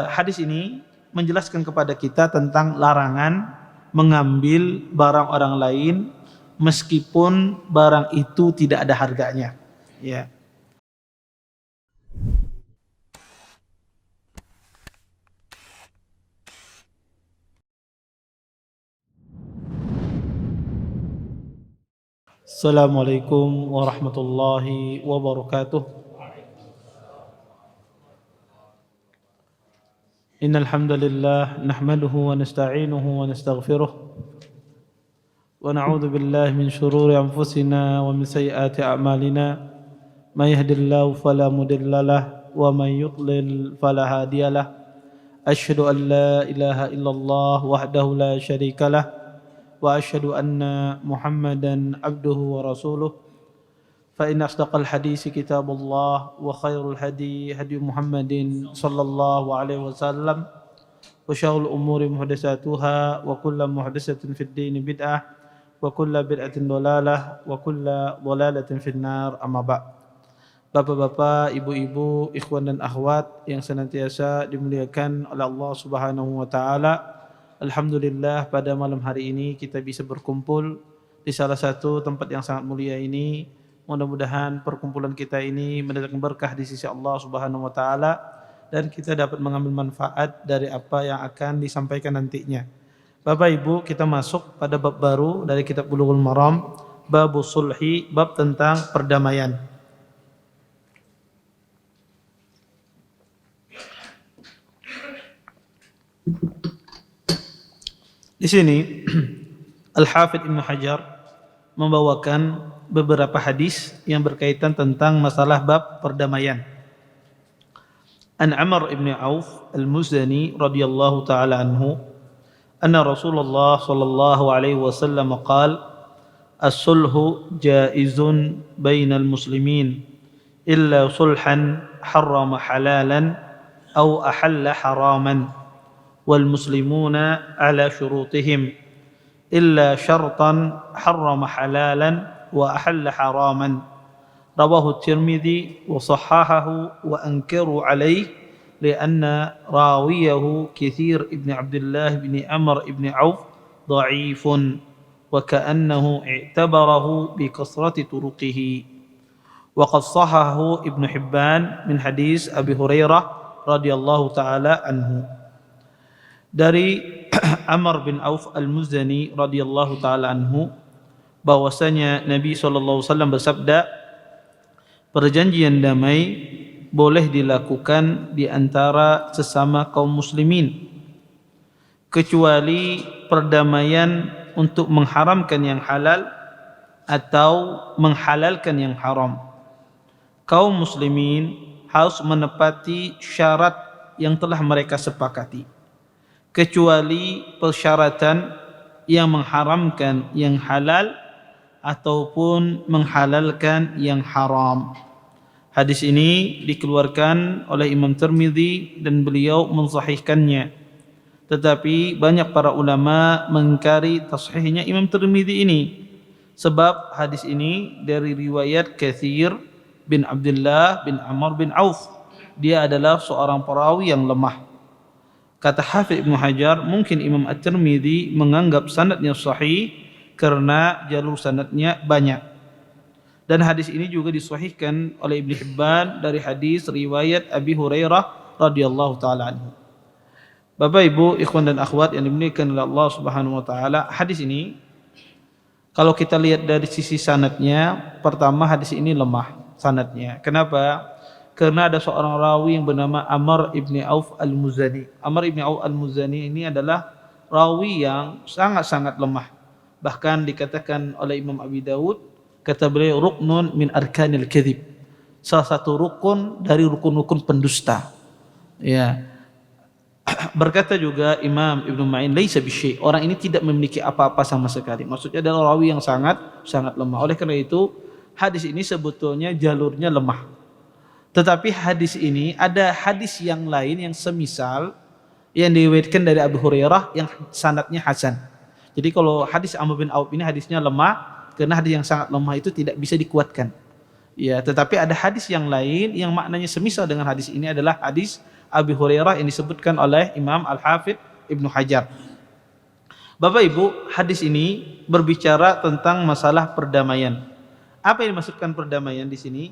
Hadis ini menjelaskan kepada kita tentang larangan mengambil barang orang lain meskipun barang itu tidak ada harganya. Ya. Assalamualaikum warahmatullahi wabarakatuh. Innal hamdalillah nahmaduhu wa nasta'inuhu wa nastaghfiruh wa na'udzu billahi min shururi anfusina wa min sayyiati a'malina. May yahdihillahu fala mudilla lahu wa may yudlil fala hadiya lahu. Asyhadu an la ilaha illallah wahdahu la syarika lahu wa asyhadu anna Muhammadan abduhu wa rasuluh. Fa inna asdaqal hadisi kitabullah wa khairul hadi hadi Muhammadin sallallahu alaihi wasallam wa syarrul umuri muhdatsatuha wa kullu muhdatsatin fid din bid'ah wa kullu bid'atin dhalalah wa kullu dhalalatin finnar. Amma ba'd. Bapak-bapak, ibu-ibu, ikhwan dan akhwat yang senantiasa dimuliakan oleh Allah Subhanahu wa taala. Alhamdulillah pada malam hari ini kita bisa berkumpul di salah satu tempat yang sangat mulia ini. Mudah-mudahan perkumpulan kita ini mendatangkan berkah di sisi Allah Subhanahu wa taala dan kita dapat mengambil manfaat dari apa yang akan disampaikan nantinya. Bapak Ibu, kita masuk pada bab baru dari kitab Bulughul Maram, Babus Sulhi, bab tentang perdamaian. Di sini Al-Hafidz Ibnu Hajar membawakan beberapa hadis yang berkaitan tentang masalah bab perdamaian. An Amr ibn Auf al-Muzani radhiyallahu ta'ala anhu anna Rasulullah sallallahu alaihi wasallam qala as-sulhu jaizun bainal muslimin illa sulhan harrama halalan aw ahalla haraman wal muslimuna ala syurutihim illa syartan harrama halalan wa ahalla haraman. Rawahu Tirmidzi wa sahahahu wa ankaru alaih lianna rawiyahu Katsir ibn Abdullah ibn Amr ibn Auf dha'ifun wa ka'annahu i'tabarahu bi kasrati turuqihi. Wa qad sahahahu Ibnu Hibban min hadis Abi Hurairah radhiyallahu taala anhu. Dari Amr bin Auf al-Muzani radhiyallahu taala anhu bahwasanya Nabi SAW bersabda, perjanjian damai boleh dilakukan di antara sesama kaum muslimin kecuali perdamaian untuk mengharamkan yang halal atau menghalalkan yang haram. Kaum muslimin harus menepati syarat yang telah mereka sepakati, kecuali persyaratan yang mengharamkan yang halal ataupun menghalalkan yang haram. Hadis ini dikeluarkan oleh Imam Tirmidzi dan beliau mensahihkannya. Tetapi banyak para ulama mengingkari tasihihnya Imam Tirmidzi ini sebab hadis ini dari riwayat Katsir bin Abdullah bin Amr bin Auf. Dia adalah seorang perawi yang lemah. Kata Hafidz Ibnu Hajar, mungkin Imam At-Tirmidzi menganggap sanadnya sahih karena jalur sanadnya banyak. Dan hadis ini juga disahihkan oleh Ibnu Hibban dari hadis riwayat Abi Hurairah radhiyallahu taala anhu. Bapak Ibu, ikhwan dan akhwat yang dimuliakan oleh Allah Subhanahu wa taala, hadis ini kalau kita lihat dari sisi sanadnya, pertama hadis ini lemah sanadnya. Kenapa? Karena ada seorang rawi yang bernama Amr ibn Auf al-Muzani. Amr ibn Auf al-Muzani ini adalah rawi yang sangat-sangat lemah. Bahkan dikatakan oleh Imam Abi Dawud, kata beliau, ruknun min arkanil kadhib, salah satu rukun dari rukun-rukun pendusta. Ya. Berkata juga Imam Ibnu Ma'in, laisa bisyai, orang ini tidak memiliki apa-apa sama sekali. Maksudnya adalah rawi yang sangat lemah. Oleh karena itu hadis ini sebetulnya jalurnya lemah. Tetapi hadis ini ada hadis yang lain yang semisal yang diriwayatkan dari Abu Hurairah yang sanadnya hasan. Jadi kalau hadis Amr bin Auf ini hadisnya lemah karena hadis yang sangat lemah itu tidak bisa dikuatkan. Ya, tetapi ada hadis yang lain yang maknanya semisal dengan hadis ini adalah hadis Abi Hurairah yang disebutkan oleh Imam Al-Hafidz Ibnu Hajar. Bapak Ibu, hadis ini berbicara tentang masalah perdamaian. Apa yang dimaksudkan perdamaian di sini?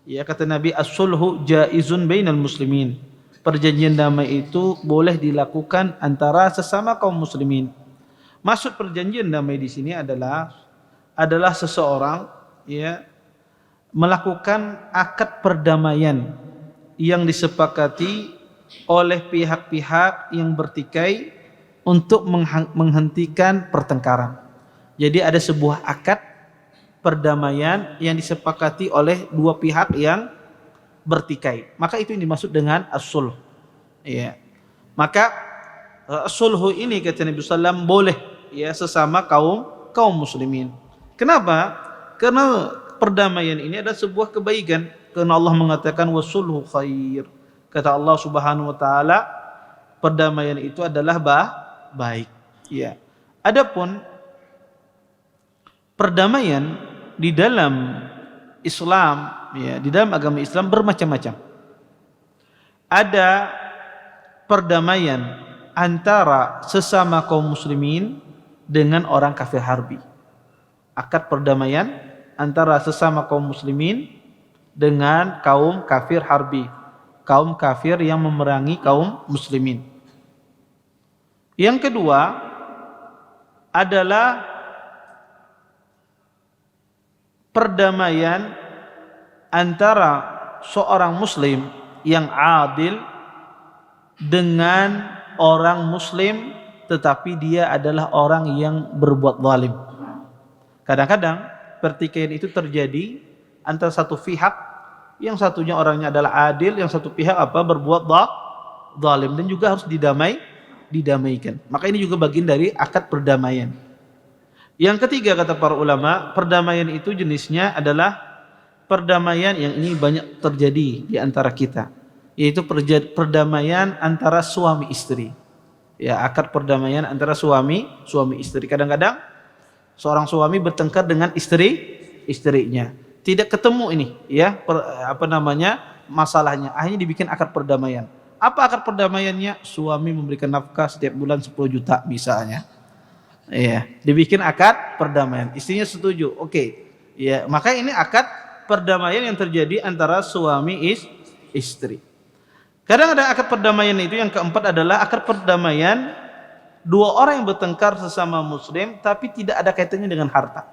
Ya, kata Nabi, as-sulhu jaizun bainal muslimin. Perjanjian damai itu boleh dilakukan antara sesama kaum muslimin. Maksud perjanjian damai di sini adalah seseorang ya melakukan akad perdamaian yang disepakati oleh pihak-pihak yang bertikai untuk menghentikan pertengkaran. Jadi ada sebuah akad perdamaian yang disepakati oleh dua pihak yang bertikai. Maka itu yang dimaksud dengan as-sulh. Ya. Maka sulhu ini kata Nabi SAW boleh ya sesama kaum muslimin. Kenapa? Karena perdamaian ini adalah sebuah kebaikan. Karena Allah mengatakan wasulhu khair. Kata Allah Subhanahu wa taala, perdamaian itu adalah baik. Ya. Adapun perdamaian di dalam Islam, ya, di dalam agama Islam bermacam-macam. Ada perdamaian antara sesama kaum muslimin dengan orang kafir harbi. Akad perdamaian antara sesama kaum muslimin dengan kaum kafir harbi, kaum kafir yang memerangi kaum muslimin. Yang kedua adalah perdamaian antara seorang muslim yang adil dengan orang muslim tetapi dia adalah orang yang berbuat zalim. Kadang-kadang pertikaian itu terjadi antara satu pihak, yang satunya orangnya adalah adil, yang satu pihak berbuat zalim, dan juga harus didamaikan. Maka ini juga bagian dari akad perdamaian. Yang ketiga kata para ulama, perdamaian itu jenisnya adalah perdamaian yang ini banyak terjadi di antara kita, yaitu perdamaian antara suami istri. Ya, akad perdamaian antara suami istri. Kadang-kadang seorang suami bertengkar dengan istrinya. Tidak ketemu ini ya masalahnya. Akhirnya dibikin akad perdamaian. Apa akad perdamaiannya? Suami memberikan nafkah setiap bulan 10 juta misalnya. Iya, dibikin akad perdamaian. Istrinya setuju. Oke. Ya, maka ini akad perdamaian yang terjadi antara suami istri. Kadang ada akad perdamaian itu yang keempat adalah akad perdamaian dua orang yang bertengkar sesama muslim tapi tidak ada kaitannya dengan harta.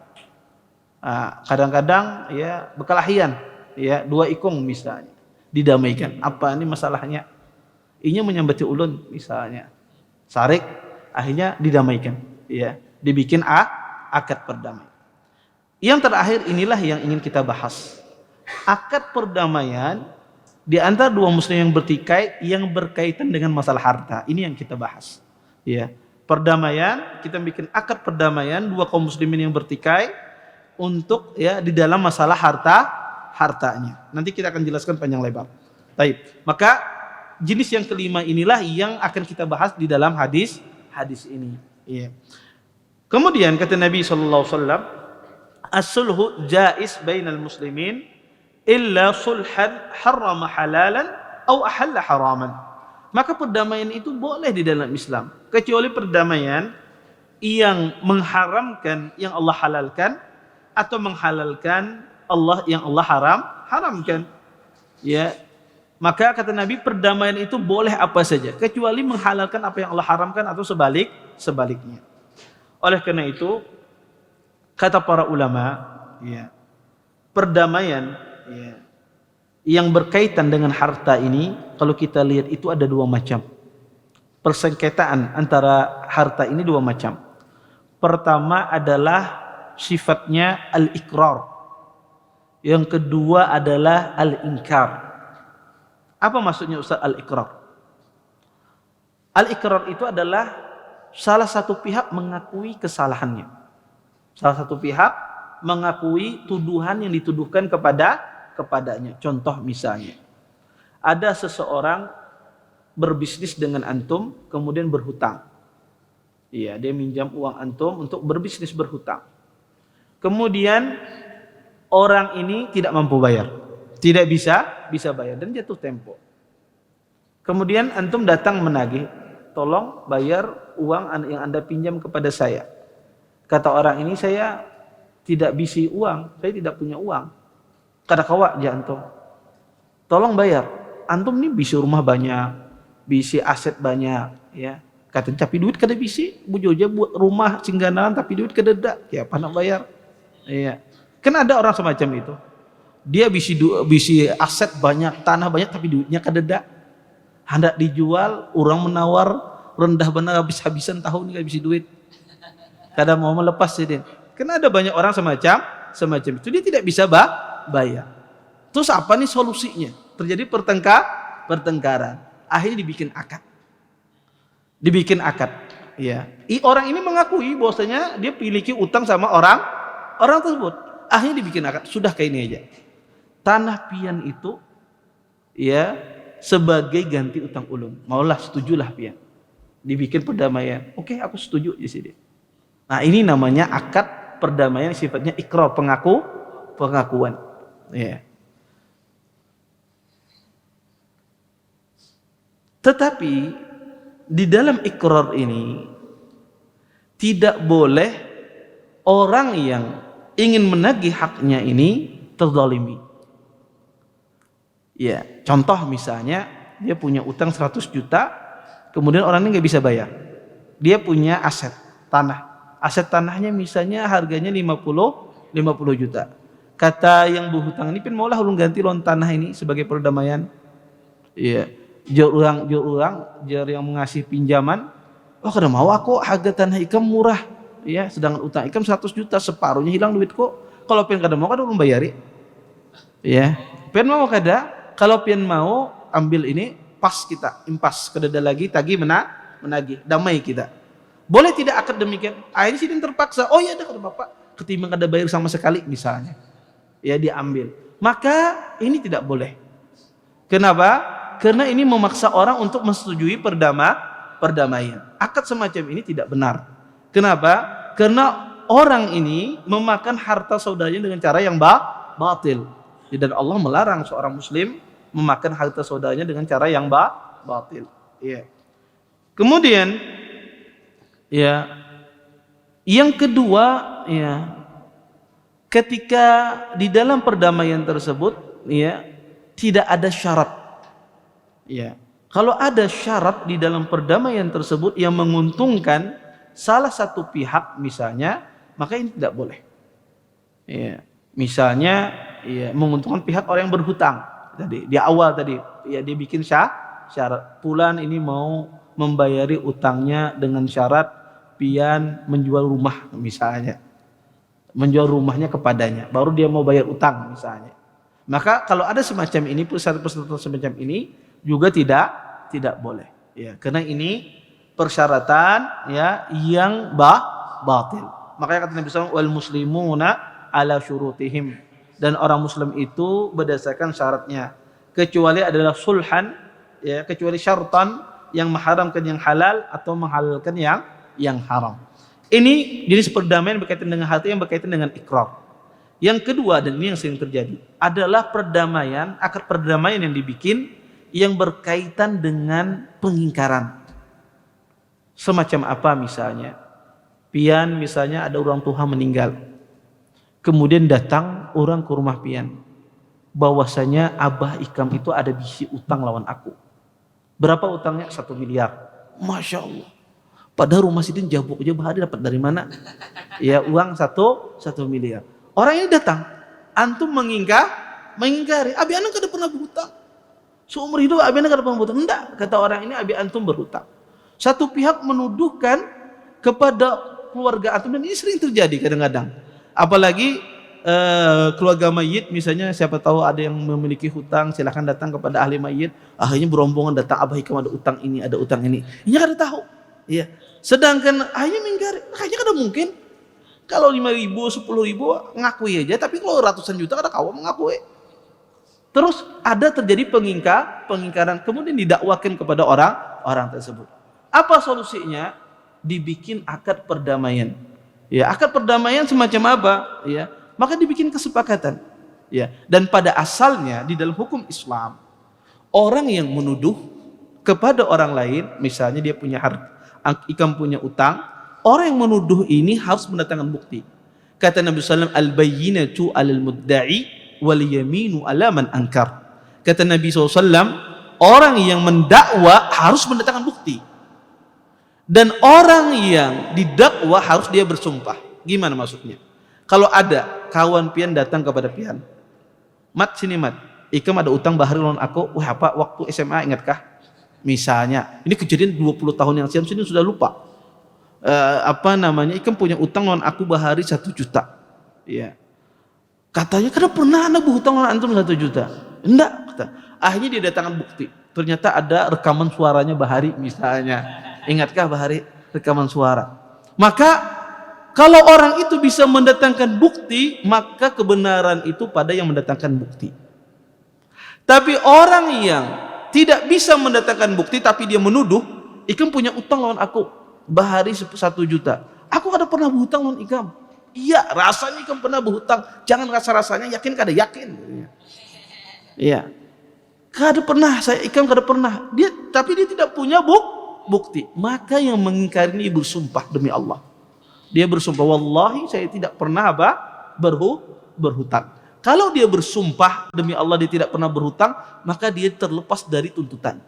Kadang-kadang ya berkelahian, ya dua ikung misalnya didamaikan. Apa ini masalahnya? Inya menyambati ulun misalnya. Sarik akhirnya didamaikan, ya, dibikin akad perdamaian. Yang terakhir inilah yang ingin kita bahas. Akad perdamaian di antara dua muslim yang bertikai yang berkaitan dengan masalah harta. Ini yang kita bahas. Ya, perdamaian, kita bikin akad perdamaian dua kaum muslimin yang bertikai untuk ya di dalam masalah hartanya. Nanti kita akan jelaskan panjang lebar. Baik. Maka jenis yang kelima inilah yang akan kita bahas di dalam hadis ini. Ya. Kemudian kata Nabi sallallahu alaihi wasallam, as-sulhu jaiz bainal muslimin illa sulhan harrama halalan atau ahalla haraman. Maka perdamaian itu boleh di dalam Islam, kecuali perdamaian yang mengharamkan yang Allah halalkan atau menghalalkan yang Allah haramkan. Ya. Maka kata Nabi, perdamaian itu boleh apa saja, kecuali menghalalkan apa yang Allah haramkan atau sebaliknya. Oleh karena itu, kata para ulama, ya, perdamaian ya, yang berkaitan dengan harta ini, kalau kita lihat itu ada dua macam. Persengketaan antara harta ini dua macam. Pertama adalah sifatnya al-iqrar. Yang kedua adalah al-inkar. Apa maksudnya Ustaz al-iqrar? Al-iqrar itu adalah salah satu pihak mengakui kesalahannya. Salah satu pihak mengakui tuduhan yang dituduhkan kepadanya. Contoh misalnya, ada seseorang berbisnis dengan antum kemudian berhutang. Iya, dia minjam uang antum untuk berbisnis berhutang. Kemudian orang ini tidak mampu bayar. Tidak bisa bayar dan jatuh tempo. Kemudian antum datang menagih, tolong bayar uang yang Anda pinjam kepada saya. Kata orang ini, saya tidak bisi uang, saya tidak punya uang. Kata kawa ya antum, tolong bayar. Antum ini bisi rumah banyak, bisi aset banyak, ya. Kata tapi duit kada bisi, bujoja buat rumah singganan tapi duit kada ada, ya apa nak bayar? Iya. Kan ada orang semacam itu. Dia bisi aset banyak, tanah banyak tapi duitnya kada ada. Hendak dijual, orang menawar rendah benar habis-habisan tahun ini kada bisi duit. Kada mau melepas sidin. Kan ada banyak orang semacam itu, dia tidak bisa bayar. Terus apa nih solusinya? Terjadi pertengkaran. Akhirnya dibikin akad, ya. Orang ini mengakui bahwasanya dia memiliki utang sama orang tersebut. Akhirnya dibikin akad, sudah kayak ini aja. Tanah pian itu, ya, sebagai ganti utang ulun. Maulah, setujulah pian. Dibikin perdamaian. Oke, aku setuju di sini. Nah, ini namanya akad perdamaian, sifatnya ikrar, pengakuan. Ya. Tetapi di dalam ikrar ini tidak boleh orang yang ingin menagih haknya ini terzalimi. Ya, contoh misalnya dia punya utang 100 juta, kemudian orang ini nggak bisa bayar. Dia punya aset tanah. Aset tanahnya misalnya harganya 50 juta. Kata yang berhutang ini, pin maulah ulun ganti lon tanah ini sebagai perdamaian. Iya. Jar yang mengasih pinjaman, oh kada mau aku harga tanah ikam murah, ya, sedangkan utang ikam 100 juta, separuhnya hilang duit kok. Kalau pian kada mau kada ulun bayari, ya. Pian mau kada, kalau pian mau ambil ini pas kita impas kada lagi tagih menagih, damai kita. Boleh tidak akad demikian? Akhirnya sidin terpaksa, oh ya ada kada bapak, ketimbang kada bayar sama sekali misalnya, ya diambil. Maka ini tidak boleh. Kenapa? Karena ini memaksa orang untuk menyetujui perdamaian. Akad semacam ini tidak benar. Kenapa? Karena orang ini memakan harta saudaranya dengan cara yang batil. Dan Allah melarang seorang muslim memakan harta saudaranya dengan cara yang batil. Ya. Kemudian, ya, yang kedua, ya, ketika di dalam perdamaian tersebut, ya, tidak ada syarat. Ya, kalau ada syarat di dalam perdamaian tersebut yang menguntungkan salah satu pihak misalnya, maka ini tidak boleh. Ya, misalnya, ya, menguntungkan pihak orang yang berhutang tadi di awal tadi, ya, dia bikin syarat bulan ini mau membayari utangnya dengan syarat pian menjual rumah misalnya, menjual rumahnya kepadanya, baru dia mau bayar utang misalnya. Maka kalau ada semacam ini, persyaratan semacam ini juga tidak boleh, ya, karena ini persyaratan, ya, yang batil. Makanya kata Nabi SAW, wal muslimuna ala syurutihim, dan orang muslim itu berdasarkan syaratnya, kecuali adalah sulhan, ya, kecuali syaratan yang mengharamkan yang halal atau menghalalkan yang haram. Ini jenis perdamaian berkaitan dengan hati yang berkaitan dengan ikrar. Yang kedua, dan ini yang sering terjadi, adalah perdamaian, akad perdamaian yang dibikin yang berkaitan dengan pengingkaran. Semacam apa misalnya? Pian misalnya ada orang tua meninggal. Kemudian datang orang ke rumah pian. Bahwasanya abah ikam itu ada bisi utang lawan aku. Berapa utangnya? 1 miliar. Masya Allah. Padahal rumah sidin jabuk aja bahari dapat dari mana? Ya, uang 1 miliar. Orang ini datang. Antum mengingkari. Abi anu kada pernah berhutang. Seumur hidup abi anu kada pernah berhutang. Enggak, kata orang ini abi antum berhutang. Satu pihak menuduhkan kepada keluarga antum, dan ini sering terjadi kadang-kadang. Apalagi keluarga mayit misalnya, siapa tahu ada yang memiliki hutang, silakan datang kepada ahli mayit. Akhirnya berombongan datang, abah ikam ada utang ini, ada utang ini. Ini kada tahu. Ya. Sedangkan akhirnya mengingkari. Kayaknya kada mungkin. Kalau 5.000, 10.000 ngakui aja, tapi kalau ratusan juta kada kawa mengakui. Terus ada terjadi pengingkaran, kemudian didakwakan kepada orang tersebut. Apa solusinya? Dibikin akad perdamaian. Ya, akad perdamaian semacam apa? Ya, maka dibikin kesepakatan. Ya, dan pada asalnya di dalam hukum Islam, orang yang menuduh kepada orang lain, misalnya dia punya ikam punya utang, orang yang menuduh ini harus mendatangkan bukti. Kata Nabi SAW, al-bayyinatu 'alal mudda'i wal yaminu 'ala man ankar. Kata Nabi SAW, orang yang mendakwa harus mendatangkan bukti, dan orang yang didakwa harus dia bersumpah. Gimana maksudnya? Kalau ada kawan pian datang kepada pian, mat sini mat, ikam ada utang bahari lawan aku, wah apa waktu SMA ingatkah? Misalnya, ini kejadian 20 tahun yang silam, sini sudah lupa. Ikam punya utang lawan aku bahari 1 juta. Ya. Katanya, karena pernah anda berhutang lawan antum 1 juta. Enggak, kata. Akhirnya dia datangkan bukti. Ternyata ada rekaman suaranya bahari misalnya. Ingatkah bahari rekaman suara? Maka kalau orang itu bisa mendatangkan bukti, maka kebenaran itu pada yang mendatangkan bukti. Tapi orang yang tidak bisa mendatangkan bukti tapi dia menuduh, ikam punya utang lawan aku bahari 1 juta. Aku kada pernah berhutang lawan ikam. Iya, rasanya ikam pernah berhutang. Jangan rasa-rasanya, yakin kada yakin. Iya. Kada pernah, ikam kada pernah. Tapi dia tidak punya bukti. Maka yang mengingkari ini bersumpah demi Allah. Dia bersumpah, wallahi saya tidak pernah berhutang. Kalau dia bersumpah demi Allah dia tidak pernah berhutang, maka dia terlepas dari tuntutan.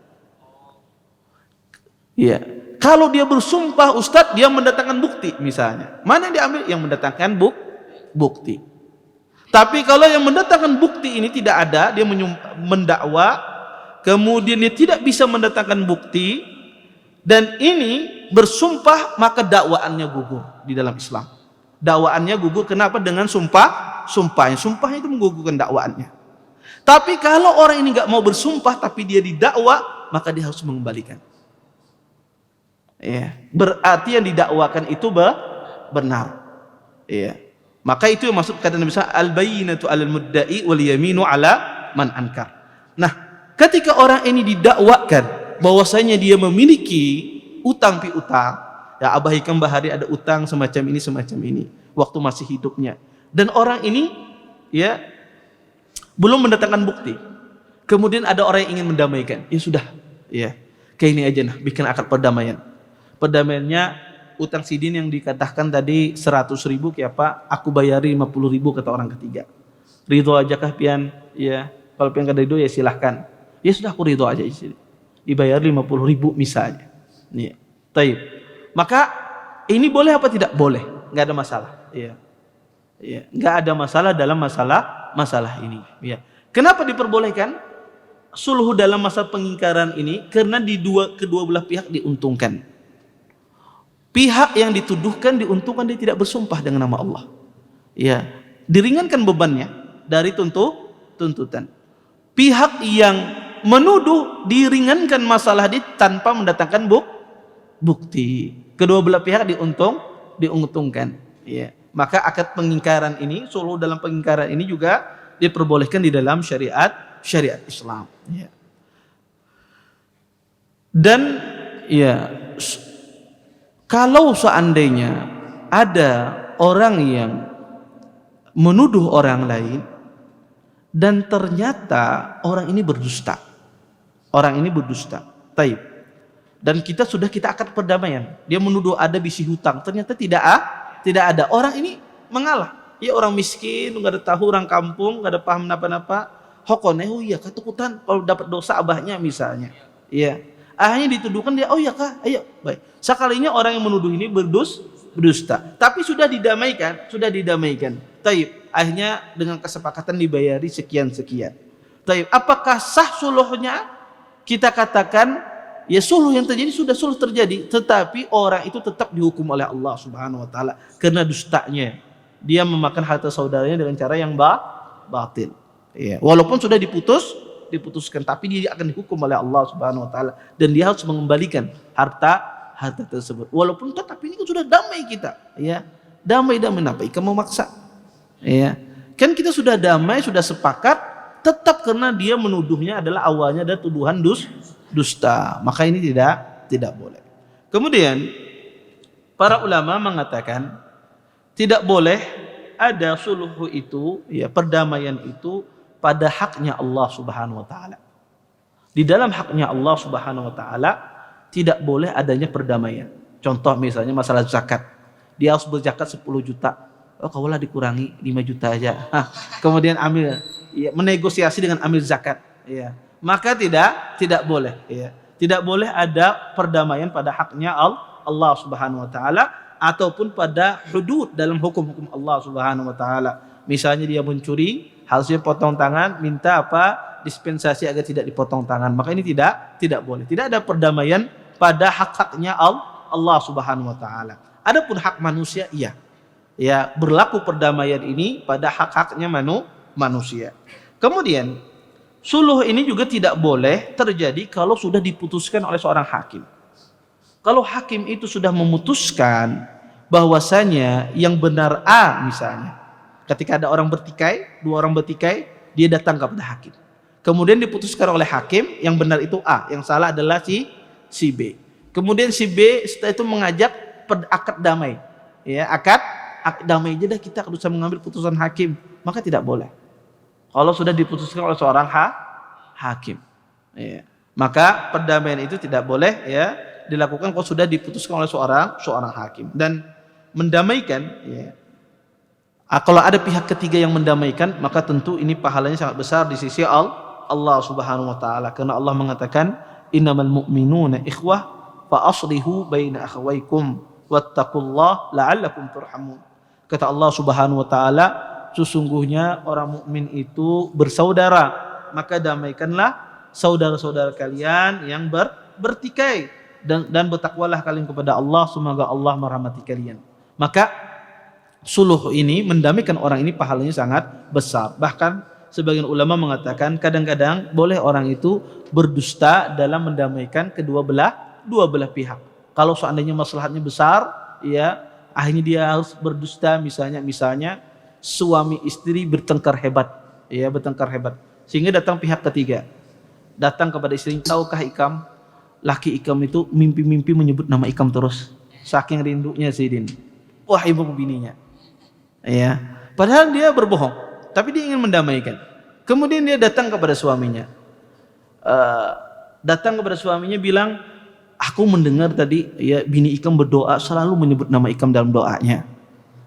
Iya. Kalau dia bersumpah, Ustadz, dia mendatangkan bukti misalnya. Mana yang diambil? Yang mendatangkan bukti. Tapi kalau yang mendatangkan bukti ini tidak ada, dia mendakwa, kemudian dia tidak bisa mendatangkan bukti, dan ini bersumpah, maka dakwaannya gugur di dalam Islam. Dakwaannya gugur, kenapa? Dengan sumpahnya itu menggugurkan dakwaannya. Tapi kalau orang ini nggak mau bersumpah tapi dia didakwa, maka dia harus mengembalikan. Ya, berarti yang didakwakan itu benar. Ya. Maka itu yang maksud kata Nabi SAW, al-bayyinatu 'alal mudda'i wal yaminu 'ala man ankar. Nah, ketika orang ini didakwakan bahwasanya dia memiliki utang piutang, ya abah ikam bahari ada utang semacam ini waktu masih hidupnya, dan orang ini ya belum mendatangkan bukti. Kemudian ada orang yang ingin mendamaikan. Ya sudah, ya kayak ini aja nah, bikin akad perdamaian. Perdamaiannya utang sidin yang dikatakan tadi 100.000, kayak apa? Aku bayari 50.000 kata orang ketiga. Ridho aja kah pian? Ya, kalau pian kada ridho ya silahkan. Ya sudah, aku ridho aja isi. Dibayar 50.000 misalnya. Nih, taib. Maka ini boleh apa tidak? Boleh, nggak ada masalah. Ya, ya, nggak ada masalah dalam masalah ini. Ya. Kenapa diperbolehkan sulhu dalam masa pengingkaran ini? Karena kedua belah pihak diuntungkan. Pihak yang dituduhkan diuntungkan, dia tidak bersumpah dengan nama Allah. Ya, diringankan bebannya dari tuntutan. Pihak yang menuduh diringankan masalah dia tanpa mendatangkan bukti. Kedua belah pihak diuntungkan. Ya. Maka akad pengingkaran ini, sulhu dalam pengingkaran ini juga diperbolehkan di dalam syariat Islam. Ya. Dan ya, kalau seandainya ada orang yang menuduh orang lain dan ternyata orang ini berdusta, taib, dan kita akad perdamaian, dia menuduh ada bisi hutang, ternyata tidak ada, orang ini mengalah, ya orang miskin, nggak ada tahu, orang kampung, nggak ada paham napa-napa, hokone, oh iya katakutan kalau dapat dosa abahnya misalnya, ya. Akhirnya dituduhkan dia, oh ya kah, ayo baik. Sekalinya orang yang menuduh ini berdusta, tapi sudah didamaikan. Taib. Akhirnya dengan kesepakatan dibayari sekian. Taib. Apakah sah suluhnya? Kita katakan ya suluh yang terjadi sudah suluh terjadi, tetapi orang itu tetap dihukum oleh Allah Subhanahu Wa Taala karena dustanya. Dia memakan harta saudaranya dengan cara yang batil. Ya. Walaupun sudah diputuskan, tapi dia akan dihukum oleh Allah Subhanahu Wa Taala, dan dia harus mengembalikan harta tersebut. Walaupun tapi ini kan sudah damai kita, ya damai apa? Ikan memaksa, ya kan kita sudah damai, sudah sepakat, tetap karena dia menuduhnya adalah awalnya ada tuduhan dusta, maka ini tidak boleh. Kemudian para ulama mengatakan tidak boleh ada sulhu itu, ya perdamaian itu pada haknya Allah Subhanahu Wa Taala. Di dalam haknya Allah Subhanahu wa taala tidak boleh adanya perdamaian. Contoh misalnya masalah zakat. Dia harus berzakat 10 juta. Oh, kaulah dikurangi 5 juta aja. Kemudian ambil ya, menegosiasi dengan amil zakat, ya. Maka tidak boleh, ya. Tidak boleh ada perdamaian pada haknya Allah Subhanahu wa taala ataupun pada hudud dalam hukum-hukum Allah Subhanahu wa taala. Misalnya dia mencuri, harusnya potong tangan, minta apa? Dispensasi agar tidak dipotong tangan. Maka ini tidak boleh. Tidak ada perdamaian pada hak-haknya Allah Subhanahu wa taala. Adapun hak manusia iya. Ya, berlaku perdamaian ini pada hak-haknya manusia. Kemudian suluh ini juga tidak boleh terjadi kalau sudah diputuskan oleh seorang hakim. Kalau hakim itu sudah memutuskan bahwasanya yang benar A misalnya. Ketika ada orang bertikai, dua orang bertikai, dia datang kepada hakim. Kemudian diputuskan oleh hakim yang benar itu A, yang salah adalah si B. Kemudian si B setelah itu mengajak akad damai. Ya, akad damai aja dah, kita harus mengambil putusan hakim. Maka tidak boleh. Kalau sudah diputuskan oleh seorang hakim. Ya. Maka perdamaian itu tidak boleh ya dilakukan kalau sudah diputuskan oleh seorang hakim. Dan mendamaikan ya, kalau ada pihak ketiga yang mendamaikan, maka tentu ini pahalanya sangat besar di sisi Allah Subhanahu wa taala, karena Allah mengatakan innamal mu'minuna ikhwah fa aslihu baina akhawaykum wattaqullaha la'allakum turhamun. Kata Allah Subhanahu wa taala, sesungguhnya orang mukmin itu bersaudara, maka damaikanlah saudara-saudara kalian yang bertikai dan bertakwalah kalian kepada Allah, semoga Allah merahmati kalian. Maka suluh ini mendamaikan orang ini pahalanya sangat besar. Bahkan sebagian ulama mengatakan kadang-kadang boleh orang itu berdusta dalam mendamaikan dua belah pihak. Kalau seandainya maslahatnya besar, ya akhirnya dia harus berdusta, misalnya suami istri bertengkar hebat, sehingga datang pihak ketiga, datang kepada istri, tahukah Ikam, laki Ikam itu mimpi-mimpi menyebut nama Ikam terus, saking rindunya Zaidin, wah ibu bininya, ya, padahal dia berbohong, tapi dia ingin mendamaikan. Kemudian dia datang kepada suaminya, bilang, aku mendengar tadi ya bini Ikam berdoa selalu menyebut nama Ikam dalam doanya.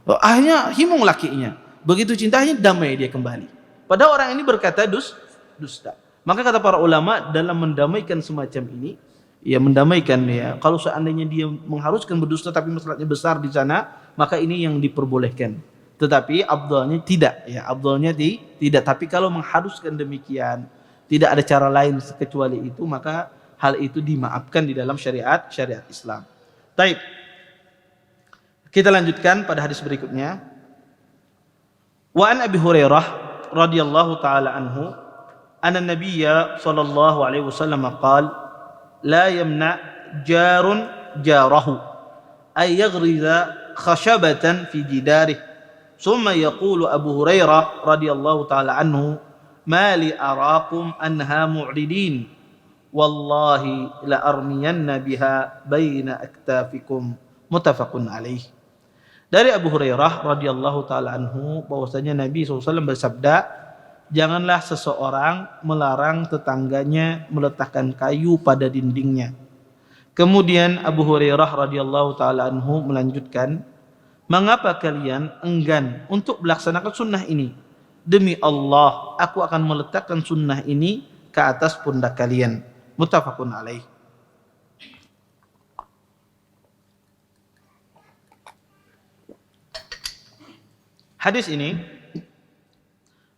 Akhirnya himung lakinya, begitu cintanya damai dia kembali. Padahal orang ini berkata dusta. Maka kata para ulama dalam mendamaikan semacam ini, ya mendamaikan ya, kalau seandainya dia mengharuskan berdusta tapi masalahnya besar di sana, maka ini yang diperbolehkan. Tetapi afdalnya tidak, ya afdalnya tidak. Tapi kalau mengharuskan demikian, tidak ada cara lain kecuali itu, maka hal itu dimaafkan di dalam syariat Islam. Baik. Kita lanjutkan pada hadis berikutnya. Wa an Abi Hurairah radhiyallahu taala anhu, anna Nabiyya sallallahu alaihi wasallam qala, la yamna jarun jarahu ay yaghriza khashabatan fi jidarihi. ثم يقول أبو هريرة رضي الله تعالى عنه ما لي أراكم أنها معرضين والله لأرمين بها بين أكتافكم متفق عليه. Dari Abu Hurairah radhiyallahu taala anhu bahwasanya Nabi SAW bersabda, janganlah seseorang melarang tetangganya meletakkan kayu pada dindingnya. Kemudian Abu Hurairah radhiyallahu taala anhu melanjutkan, mengapa kalian enggan untuk melaksanakan sunnah ini? Demi Allah, aku akan meletakkan sunnah ini ke atas pundak kalian. Muttafaqun alaih. Hadis ini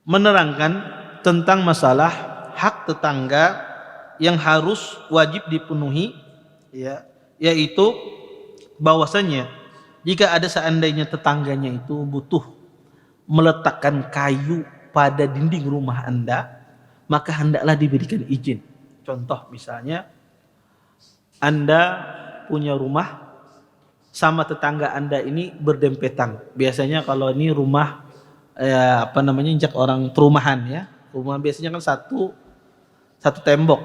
menerangkan tentang masalah hak tetangga yang harus wajib dipenuhi, ya, yaitu bahwasanya jika ada seandainya tetangganya itu butuh meletakkan kayu pada dinding rumah Anda, maka hendaklah diberikan izin. Contoh misalnya, Anda punya rumah sama tetangga Anda ini berdempetan. Biasanya kalau ini rumah injak orang perumahan ya. Rumah biasanya kan satu tembok.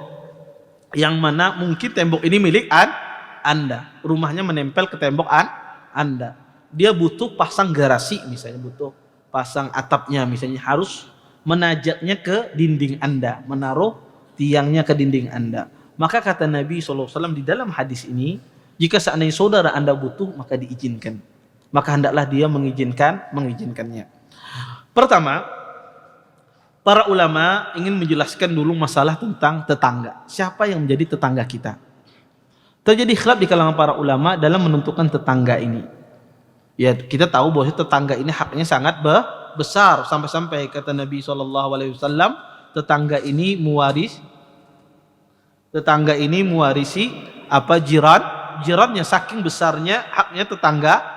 Yang mana mungkin tembok ini milik Anda. Rumahnya menempel ke tembok Anda. Dia butuh pasang garasi misalnya, butuh pasang atapnya misalnya, harus menajatnya ke dinding Anda, menaruh tiangnya ke dinding Anda. Maka kata Nabi SAW di dalam hadis ini, jika seandainya saudara Anda butuh, maka diizinkan. Maka hendaklah dia mengizinkannya. Pertama, para ulama ingin menjelaskan dulu masalah tentang tetangga. Siapa yang menjadi tetangga kita? Terjadi khilaf di kalangan para ulama dalam menentukan tetangga ini. Ya, kita tahu bahwa tetangga ini haknya sangat besar, sampai-sampai kata Nabi SAW, tetangga ini mewarisi apa jirannya, saking besarnya haknya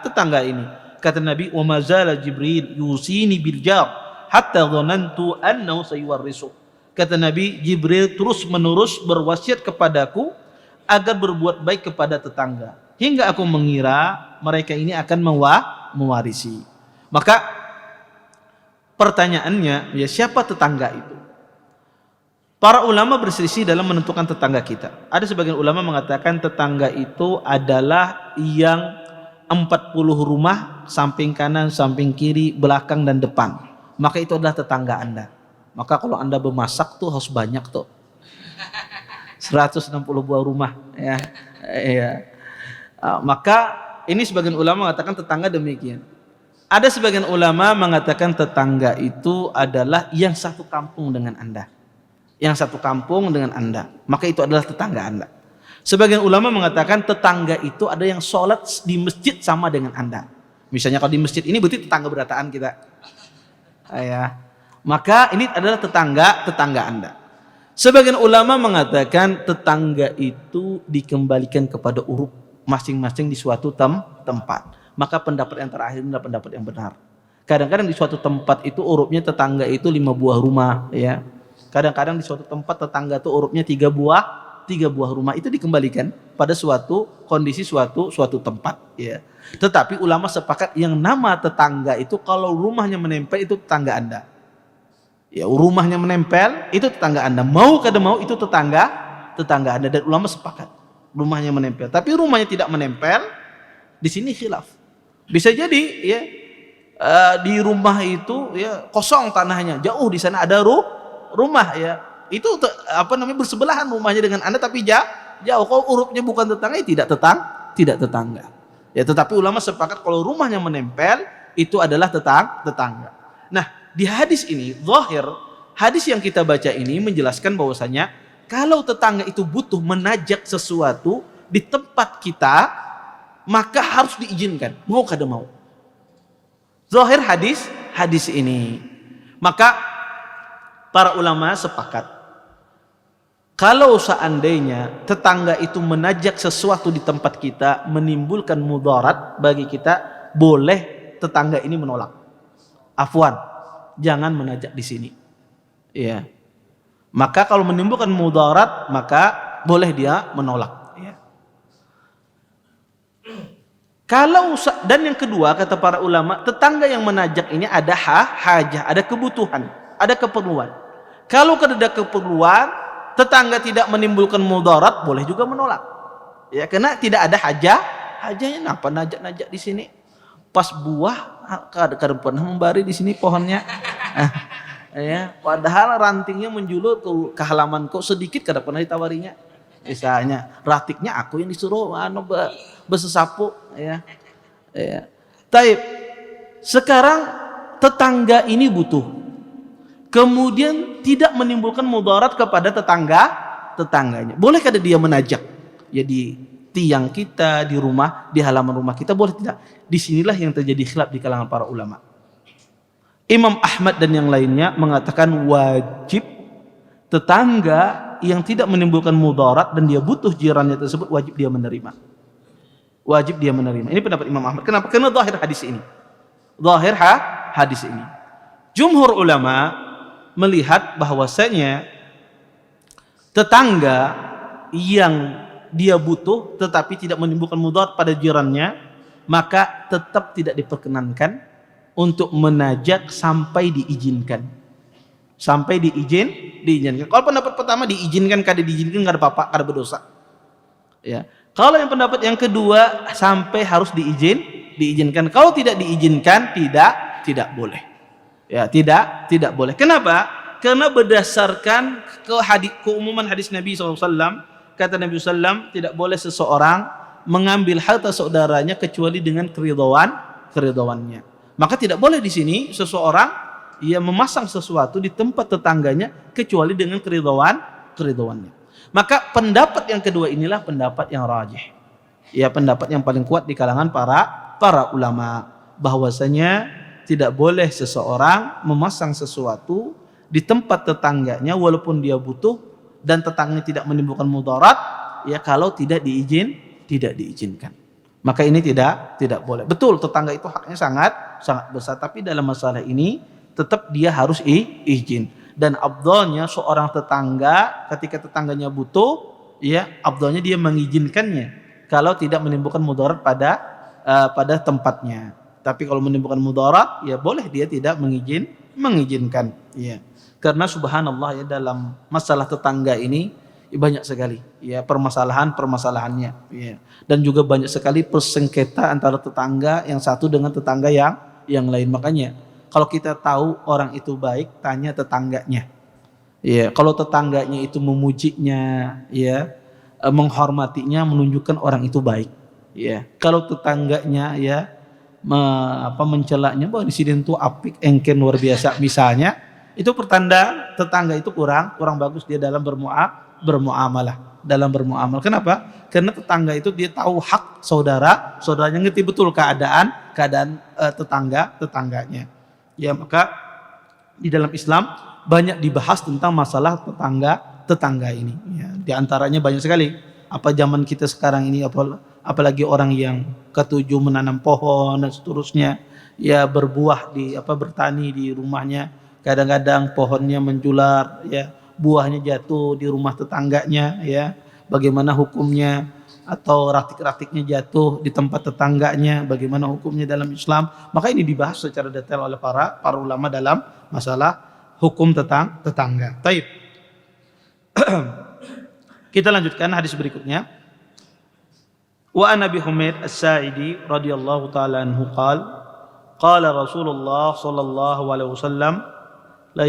tetangga ini. Kata Nabi, "Wa mazala Jibril yusini bil jar hatta dhanantu annahu sayuwarrisu." Kata Nabi, Jibril terus menerus berwasiat kepadaku agar berbuat baik kepada tetangga, hingga aku mengira mereka ini akan mewarisi. Maka pertanyaannya, ya siapa tetangga itu? Para ulama berselisih dalam menentukan tetangga kita. Ada sebagian ulama mengatakan tetangga itu adalah yang 40 rumah, samping kanan, samping kiri, belakang dan depan. Maka itu adalah tetangga Anda. Maka kalau Anda bermasak tuh harus banyak tuh. 160 buah rumah ya. Maka ini sebagian ulama mengatakan tetangga demikian. Ada sebagian ulama mengatakan tetangga itu adalah yang satu kampung dengan Anda. Yang satu kampung dengan Anda, maka itu adalah tetangga Anda. Sebagian ulama mengatakan tetangga itu ada yang sholat di masjid sama dengan Anda. Misalnya kalau di masjid ini berarti tetangga berataan kita. Maka ini adalah tetangga Anda. Sebagian ulama mengatakan tetangga itu dikembalikan kepada uruf masing-masing di suatu tempat. Maka pendapat yang terakhir adalah pendapat yang benar. Kadang-kadang di suatu tempat itu urupnya tetangga itu 5 buah rumah, ya. Kadang-kadang di suatu tempat tetangga itu urupnya 3 buah rumah, itu dikembalikan pada suatu kondisi suatu tempat, ya. Tetapi ulama sepakat yang nama tetangga itu kalau rumahnya menempel itu tetangga Anda. Ya, rumahnya menempel itu tetangga Anda. Mau kada mau itu tetangga Anda, dan ulama sepakat rumahnya menempel. Tapi rumahnya tidak menempel, di sini khilaf. Bisa jadi ya di rumah itu ya kosong tanahnya, jauh di sana ada rumah ya. Itu bersebelahan rumahnya dengan Anda tapi jauh. Kalau urupnya bukan tetangga ya tidak tetangga. Ya, tetapi ulama sepakat kalau rumahnya menempel itu adalah tetangga. Nah, di hadis ini, zahir hadis yang kita baca ini menjelaskan bahwasanya kalau tetangga itu butuh menajak sesuatu di tempat kita, maka harus diizinkan, mau kada mau. Zahir hadis ini. Maka para ulama sepakat kalau seandainya tetangga itu menajak sesuatu di tempat kita menimbulkan mudarat bagi kita, boleh tetangga ini menolak. Afwan, jangan menajak di sini. Ya. Maka kalau menimbulkan mudarat, maka boleh dia menolak. Ya. Dan yang kedua kata para ulama, tetangga yang menajak ini ada hajah, ada kebutuhan, ada keperluan. Kalau ada keperluan, tetangga tidak menimbulkan mudarat, boleh juga menolak. Ya, karena tidak ada hajahnya. Kenapa najak di sini? Pas buah kadang pernah membari di sini pohonnya. Ya, padahal rantingnya menjulur ke halaman kok sedikit kada pernah ditawarinya. Misalnya ratiknya aku yang disuruh bersesapu ya. Taib. Sekarang tetangga ini butuh. Kemudian tidak menimbulkan mudarat kepada tetangganya. Boleh kada dia menajak? Ya di tiang kita, di rumah, di halaman rumah kita, boleh tidak? Disinilah yang terjadi khilaf di kalangan para ulama. Imam Ahmad dan yang lainnya mengatakan wajib tetangga yang tidak menimbulkan mudarat dan dia butuh jirannya tersebut, wajib dia menerima. Ini pendapat Imam Ahmad. Kenapa? Karena zahir hadis ini. Jumhur ulama melihat bahwasanya tetangga yang dia butuh tetapi tidak menimbulkan mudarat pada jirannya, maka tetap tidak diperkenankan untuk menajak sampai diizinkan. Kalau pendapat pertama diizinkan, kada diizinkan kada apa-apa, kada berdosa. Ya. Kalau yang pendapat yang kedua sampai harus diizinkan. Kalau tidak diizinkan tidak boleh. Ya, tidak boleh. Kenapa? Karena berdasarkan keumuman hadis Nabi SAW, kata Nabi SAW, tidak boleh seseorang mengambil harta saudaranya kecuali dengan keridhaan-nya. Maka tidak boleh di sini seseorang ia memasang sesuatu di tempat tetangganya kecuali dengan keridhaan-nya. Maka pendapat yang kedua inilah pendapat yang rajih. Ya, pendapat yang paling kuat di kalangan para ulama, bahwasanya tidak boleh seseorang memasang sesuatu di tempat tetangganya walaupun dia butuh dan tetangganya tidak menimbulkan mudarat, ya kalau tidak diizinkan. Maka ini tidak boleh. Betul, tetangga itu haknya sangat besar, tapi dalam masalah ini tetap dia harus izin. Dan afdalnya seorang tetangga ketika tetangganya butuh, ya afdalnya dia mengizinkannya kalau tidak menimbulkan mudarat pada tempatnya. Tapi kalau menimbulkan mudarat, ya boleh dia tidak mengizinkan. Ya. Karena subhanallah ya, dalam masalah tetangga ini banyak sekali ya permasalahannya ya. Dan juga banyak sekali persengketa antara tetangga yang satu dengan tetangga yang lain. Makanya kalau kita tahu orang itu baik, tanya tetangganya. Ya, kalau tetangganya itu memujinya, ya, menghormatinya, menunjukkan orang itu baik. Ya, kalau tetangganya ya mencelaknya, bahwa di sini tuh apik engken luar biasa misalnya, itu pertanda tetangga itu kurang bagus dia dalam bermuamalah. Kenapa? Karena tetangga itu dia tahu hak saudaranya, ngerti betul keadaan tetangganya. Ya, maka di dalam Islam banyak dibahas tentang masalah tetangga ini. Ya, di antaranya banyak sekali. Apa zaman kita sekarang ini, apalagi orang yang ketujuh menanam pohon dan seterusnya, ya berbuah bertani di rumahnya. Kadang-kadang pohonnya menjular, ya buahnya jatuh di rumah tetangganya, ya bagaimana hukumnya? Atau ratik-ratiknya jatuh di tempat tetangganya, bagaimana hukumnya dalam Islam? Maka ini dibahas secara detail oleh para ulama dalam masalah hukum tetangga. Taib. Kita lanjutkan hadis berikutnya. Wa an Abi Humaid As-Sa'idi radhiyallahu taala anhu qala Rasulullah sallallahu alaihi wasallam la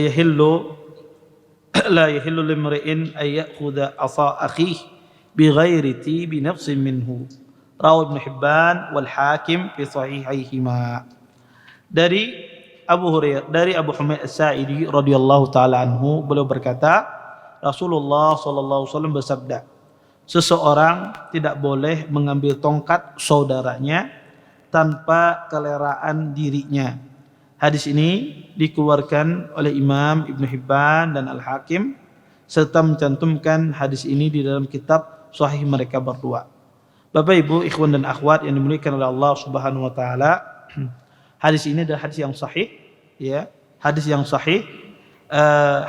yahillu limri'in ay ya'khudha asa akhihi bighairi tibi nafsin minhu. Rawi Ibnu Hibban wal Hakim fi sahihaihima. Dari Abu Humaid As-Sa'idi radhiyallahu taala anhu, beliau berkata, Rasulullah sallallahu alaihi wasallam bersabda, seseorang tidak boleh mengambil tongkat saudaranya tanpa keleraan dirinya. Hadis ini dikeluarkan oleh Imam Ibnu Hibban dan Al-Hakim serta mencantumkan hadis ini di dalam kitab sahih mereka berdua. Bapak Ibu, ikhwan dan akhwat yang dimuliakan oleh Allah Subhanahu wa taala, hadis ini adalah hadis yang sahih, ya. Hadis yang sahih.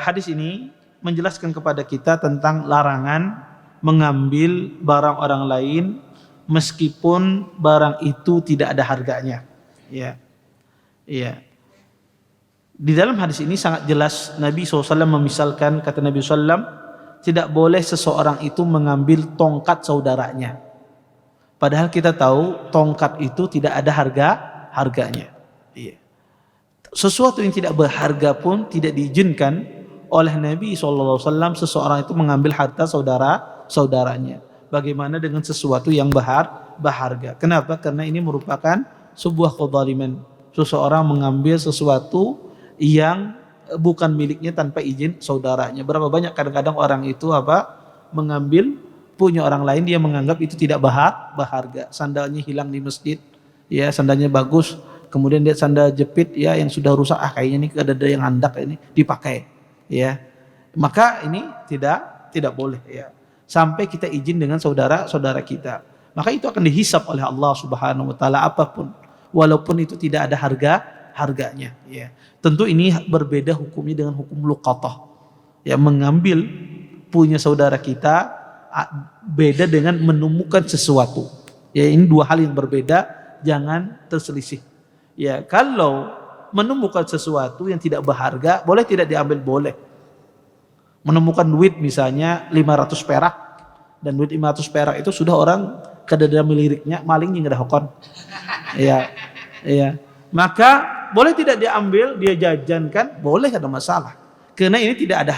Hadis ini menjelaskan kepada kita tentang larangan mengambil barang orang lain meskipun barang itu tidak ada harganya. Ya. Iya. Di dalam hadis ini sangat jelas Nabi SAW memisalkan, kata Nabi SAW, tidak boleh seseorang itu mengambil tongkat saudaranya. Padahal kita tahu tongkat itu tidak ada harganya. Iya. Sesuatu yang tidak berharga pun tidak diizinkan oleh Nabi SAW seseorang itu mengambil harta saudaranya. Bagaimana dengan sesuatu yang berharga? Kenapa? Karena ini merupakan sebuah kezaliman. Seseorang mengambil sesuatu yang bukan miliknya tanpa izin saudaranya. Berapa banyak kadang-kadang orang itu mengambil punya orang lain, dia menganggap itu tidak berharga. Sandalnya hilang di masjid, ya sandalnya bagus, kemudian dia sandal jepit ya yang sudah rusak, kayaknya ini ada yang handak ini dipakai, ya. Maka ini tidak boleh, ya. Sampai kita izin dengan saudara kita. Maka itu akan dihisab oleh Allah Subhanahu wa taala apapun, walaupun itu tidak ada harganya, ya. Tentu ini berbeda hukumnya dengan hukum luqatah. Ya, mengambil punya saudara kita beda dengan menemukan sesuatu. Ya, ini dua hal yang berbeda, jangan terselisih. Ya, kalau menemukan sesuatu yang tidak berharga, boleh tidak diambil? Boleh. Menemukan duit misalnya 500 perak, dan duit 500 perak itu sudah orang kedada meliriknya, malingnya nggak ada hokon. Ya, ya. Maka boleh tidak diambil, dia jajankan, boleh, ada masalah. Karena ini tidak ada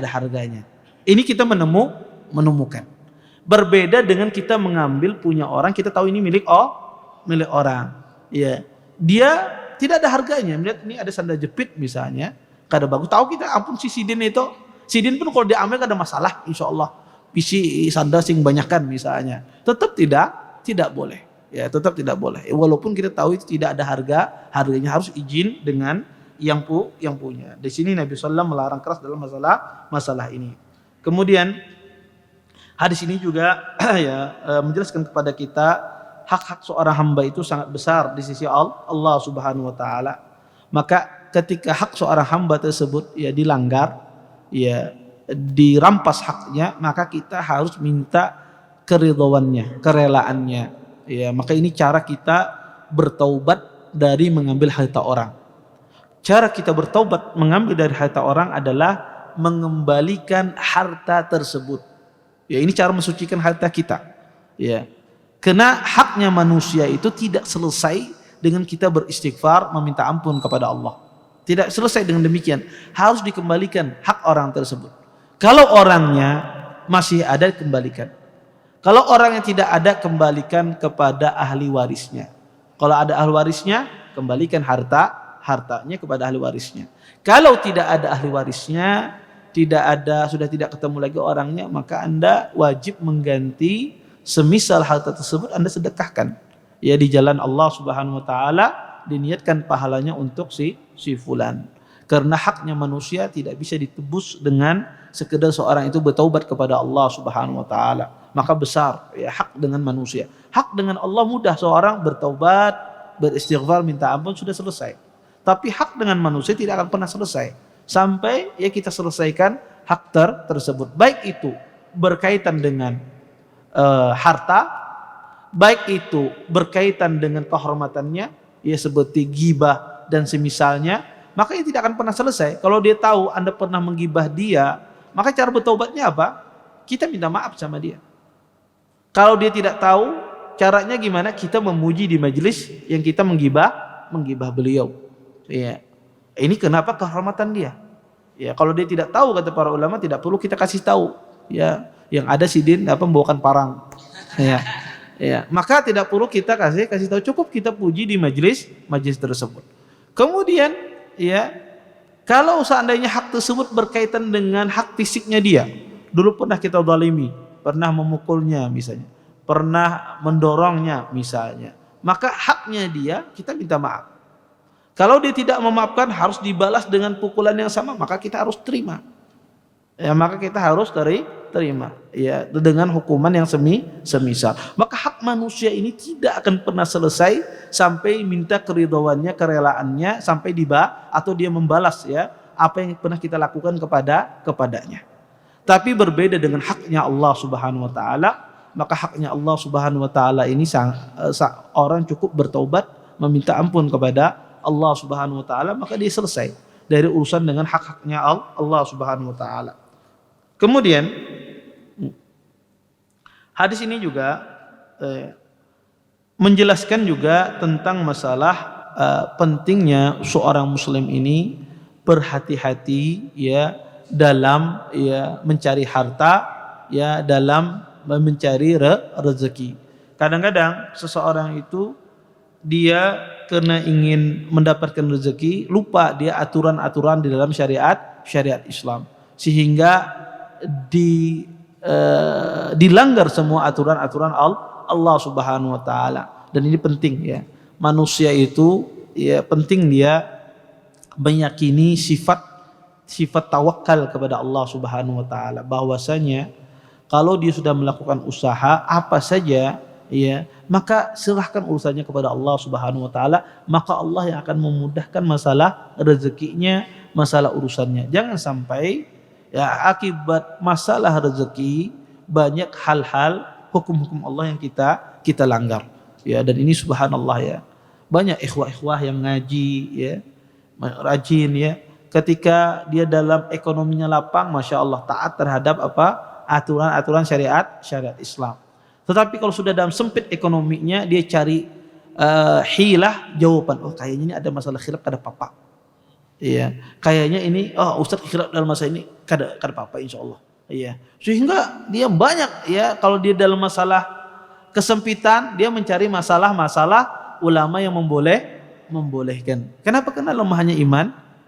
harganya. Ini kita menemukan. Berbeda dengan kita mengambil punya orang, kita tahu ini milik orang. Ya. Dia tidak ada harganya. Melihat ini ada sandal jepit misalnya, kada bagus. Tahu kita ampun si Sidin itu. Sidin pun kalau diambil kada masalah, insyaallah. Bisi sandal sing banyakan misalnya. Tetap tidak boleh. Ya, tetap tidak boleh. Walaupun kita tahu itu tidak ada harganya harus izin dengan yang punya. Di sini Nabi sallallahu melarang keras dalam masalah ini. Kemudian hadis ini juga menjelaskan kepada kita hak-hak seorang hamba itu sangat besar di sisi Allah Subhanahu wa taala. Maka ketika hak seorang hamba tersebut dilanggar, dirampas haknya, maka kita harus minta keridhoannya, kerelaannya. Maka ini cara kita bertaubat dari mengambil harta orang. Cara kita bertaubat mengambil dari harta orang adalah mengembalikan harta tersebut. Ini cara mensucikan harta kita. Karena haknya manusia itu tidak selesai dengan kita beristighfar meminta ampun kepada Allah. Tidak selesai dengan demikian. Harus dikembalikan hak orang tersebut. Kalau orangnya masih ada, kembalikan. Kalau orangnya tidak ada, kembalikan kepada ahli warisnya. Kalau ada ahli warisnya, kembalikan hartanya kepada ahli warisnya. Kalau tidak ada ahli warisnya, sudah tidak ketemu lagi orangnya, maka Anda wajib mengganti semisal harta tersebut Anda sedekahkan. Di jalan Allah Subhanahu wa taala, diniatkan pahalanya untuk si fulan. Karena haknya manusia tidak bisa ditebus dengan sekedar seorang itu bertaubat kepada Allah Subhanahu wa taala. Maka besar hak dengan manusia. Hak dengan Allah mudah, seorang bertaubat, beristighfar, minta ampun, sudah selesai. Tapi hak dengan manusia tidak akan pernah selesai sampai kita selesaikan hak tersebut. Baik itu berkaitan dengan harta, baik itu berkaitan dengan kehormatannya, seperti ghibah dan semisalnya, maka ia tidak akan pernah selesai. Kalau dia tahu Anda pernah menggibah dia, maka cara bertobatnya apa? Kita minta maaf sama dia. Kalau dia tidak tahu caranya gimana, kita memuji di majelis yang kita menggibah beliau. Ini kenapa kehormatan dia. Kalau dia tidak tahu, kata para ulama, tidak perlu kita kasih tahu. Yang ada Sidin membawakan parang. Maka tidak perlu kita kasih tahu, cukup kita puji di majelis tersebut. Kemudian kalau seandainya hak tersebut berkaitan dengan hak fisiknya dia, dulu pernah kita zalimi, pernah memukulnya misalnya, pernah mendorongnya misalnya, maka haknya dia kita minta maaf. Kalau dia tidak memaafkan, harus dibalas dengan pukulan yang sama, maka kita harus terima. Maka kita harus terima dengan hukuman yang semisal. Maka hak manusia ini tidak akan pernah selesai sampai minta keridhoannya, kerelaannya, sampai atau dia membalas apa yang pernah kita lakukan kepadanya. Tapi berbeda dengan haknya Allah Subhanahu wa taala, maka haknya Allah Subhanahu wa taala ini orang cukup bertaubat, meminta ampun kepada Allah Subhanahu wa taala, maka dia selesai dari urusan dengan hak-haknya Allah Subhanahu wa taala. Kemudian hadis ini juga menjelaskan juga tentang masalah pentingnya seorang muslim ini berhati-hati dalam mencari harta, dalam mencari rezeki. Kadang-kadang seseorang itu dia karena ingin mendapatkan rezeki, lupa dia aturan-aturan di dalam syariat Islam, sehingga dilanggar semua aturan-aturan Allah Subhanahu wa taala. Dan ini penting manusia itu penting dia meyakini sifat tawakal kepada Allah Subhanahu wa taala, bahwasanya kalau dia sudah melakukan usaha apa saja maka serahkan urusannya kepada Allah Subhanahu wa taala, maka Allah yang akan memudahkan masalah rezekinya, masalah urusannya. Jangan sampai akibat masalah rezeki banyak hal-hal hukum-hukum Allah yang kita langgar. Dan ini subhanallah banyak ikhwah-ikhwah yang ngaji rajin ketika dia dalam ekonominya lapang, masya Allah taat terhadap aturan-aturan syariat Islam. Tetapi kalau sudah dalam sempit ekonominya, dia cari hilah jawaban. Kayaknya ini ada masalah khilaf pada papa. Iya, kayaknya ini Ustaz kira dalam masa ini kada apa-apa insyaallah. Iya. Sehingga dia banyak ya kalau dia dalam masalah kesempitan dia mencari masalah-masalah ulama yang membolehkan. Kenapa? Karena lemahnya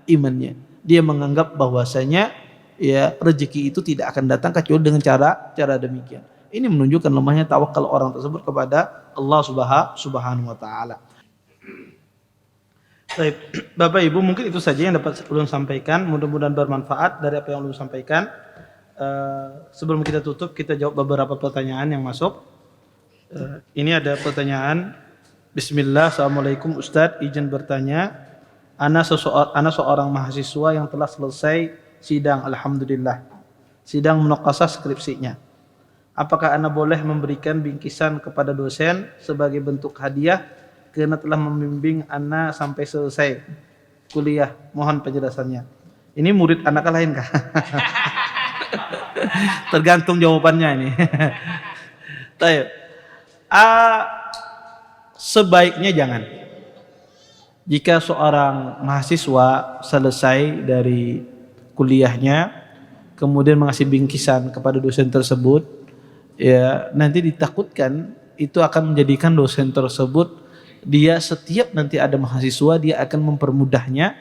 imannya. Dia menganggap bahwasanya ya rezeki itu tidak akan datang kecuali dengan cara demikian. Ini menunjukkan lemahnya tawakal orang tersebut kepada Allah Subhanahu wa taala. Baik, Bapak Ibu, mungkin itu saja yang dapat ulun sampaikan. Mudah-mudahan bermanfaat dari apa yang ulun sampaikan. Sebelum kita tutup, kita jawab beberapa pertanyaan yang masuk. Ini ada pertanyaan. Bismillah, Assalamualaikum Ustadz, izin bertanya. Ana seorang mahasiswa yang telah selesai sidang, alhamdulillah. Sidang munaqasah skripsinya. Apakah ana boleh memberikan bingkisan kepada dosen sebagai bentuk hadiah karena telah membimbing ana sampai selesai kuliah? Mohon penjelasannya. Ini murid anak lain kah? Tergantung jawabannya ini. Tayo. Sebaiknya jangan. Jika seorang mahasiswa selesai dari kuliahnya kemudian mengasih bingkisan kepada dosen tersebut, ya nanti ditakutkan itu akan menjadikan dosen tersebut dia setiap nanti ada mahasiswa dia akan mempermudahnya,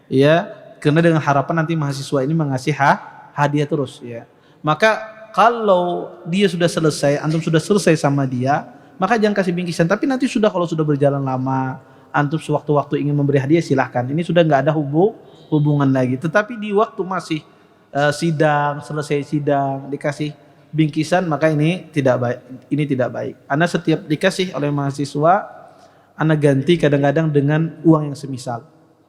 ya karena dengan harapan nanti mahasiswa ini mengasih hadiah terus, ya. Maka kalau dia sudah selesai, antum sudah selesai sama dia, maka jangan kasih bingkisan. Tapi nanti kalau sudah berjalan lama, antum sewaktu-waktu ingin memberi hadiah silahkan. Ini sudah nggak ada hubungan lagi. Tetapi di waktu masih selesai sidang dikasih bingkisan, maka ini tidak baik. Ini tidak baik. Anda setiap dikasih oleh mahasiswa, Anda ganti kadang-kadang dengan uang yang semisal.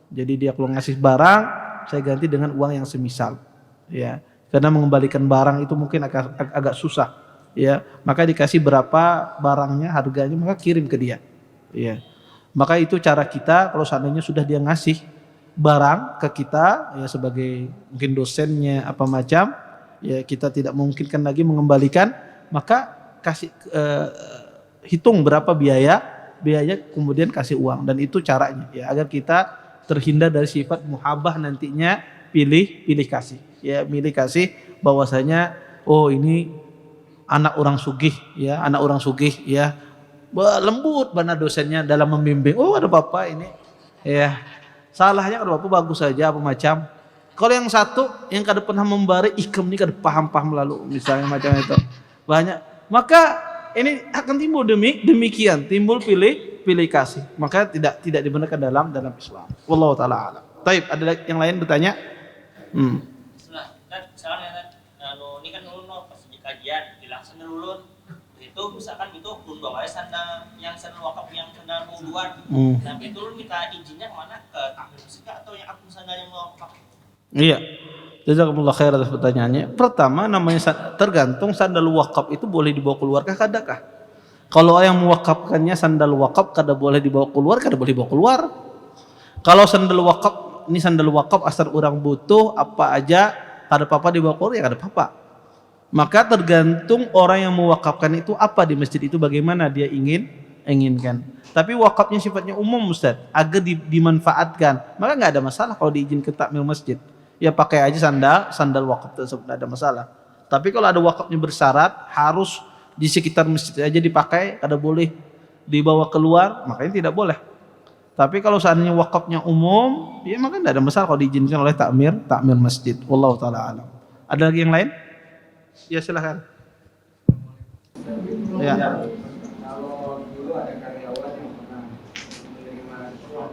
Jadi dia kalau ngasih barang, saya ganti dengan uang yang semisal. Ya, karena mengembalikan barang itu mungkin agak susah. Ya, maka dikasih berapa barangnya, harganya, maka kirim ke dia. Ya, maka itu cara kita kalau seandainya sudah dia ngasih barang ke kita, ya sebagai mungkin dosennya apa macam, ya kita tidak memungkinkan lagi mengembalikan, maka kasih hitung berapa biaya kemudian kasih uang, dan itu caranya ya agar kita terhindar dari sifat muhabah nantinya pilih kasih, ya milih kasih bahwasanya ini anak orang sugih ya lembut mana dosennya dalam membimbing, ada bapak ini ya salahnya kalau bapak bagus saja apa macam. Kalau yang satu yang kada pernah memberi ikam ini kada paham lalu misalnya macam itu banyak, maka ini akan timbul demikian timbul pilih kasih, maka tidak dibenarkan dalam Islam. Wallahu taala alam. Baik, ada yang lain bertanya? Misalnya ini kan ulun pas di kajian dilaksanakan ulun itu misalkan itu ulun bawa sandal wakaf yang sandal nuduan. Nah itu ulun minta izinnya kemana, ke akun musika atau yang akun sandal yang wakaf? Iya. Jazakumullah khair atas pertanyaannya. Pertama namanya tergantung sandal wakaf itu boleh dibawa keluar kah kadakah? Kalau yang mewakafkannya sandal wakaf kada boleh dibawa keluar, kada boleh dibawa keluar. Kalau sandal wakaf asal orang butuh apa aja kada apa-apa dibawa keluar, ya kada apa-apa. Maka tergantung orang yang mewakafkan itu apa di masjid itu, bagaimana dia inginkan. Tapi wakafnya sifatnya umum Ustaz, agar dimanfaatkan, maka nggak ada masalah kalau diizinkan takmir masjid. Ya pakai aja sandal wakaf tersebut, tidak ada masalah. Tapi kalau ada wakafnya bersyarat harus di sekitar masjid aja dipakai, kada boleh dibawa keluar, makanya tidak boleh. Tapi kalau seandainya wakafnya umum, ya maka tidak ada masalah kalau diizinkan oleh takmir masjid. Wallahu taala alam. Ada lagi yang lain? Ya silakan. Ya. Kalau dulu ada karyawan yang pernah menerima suap,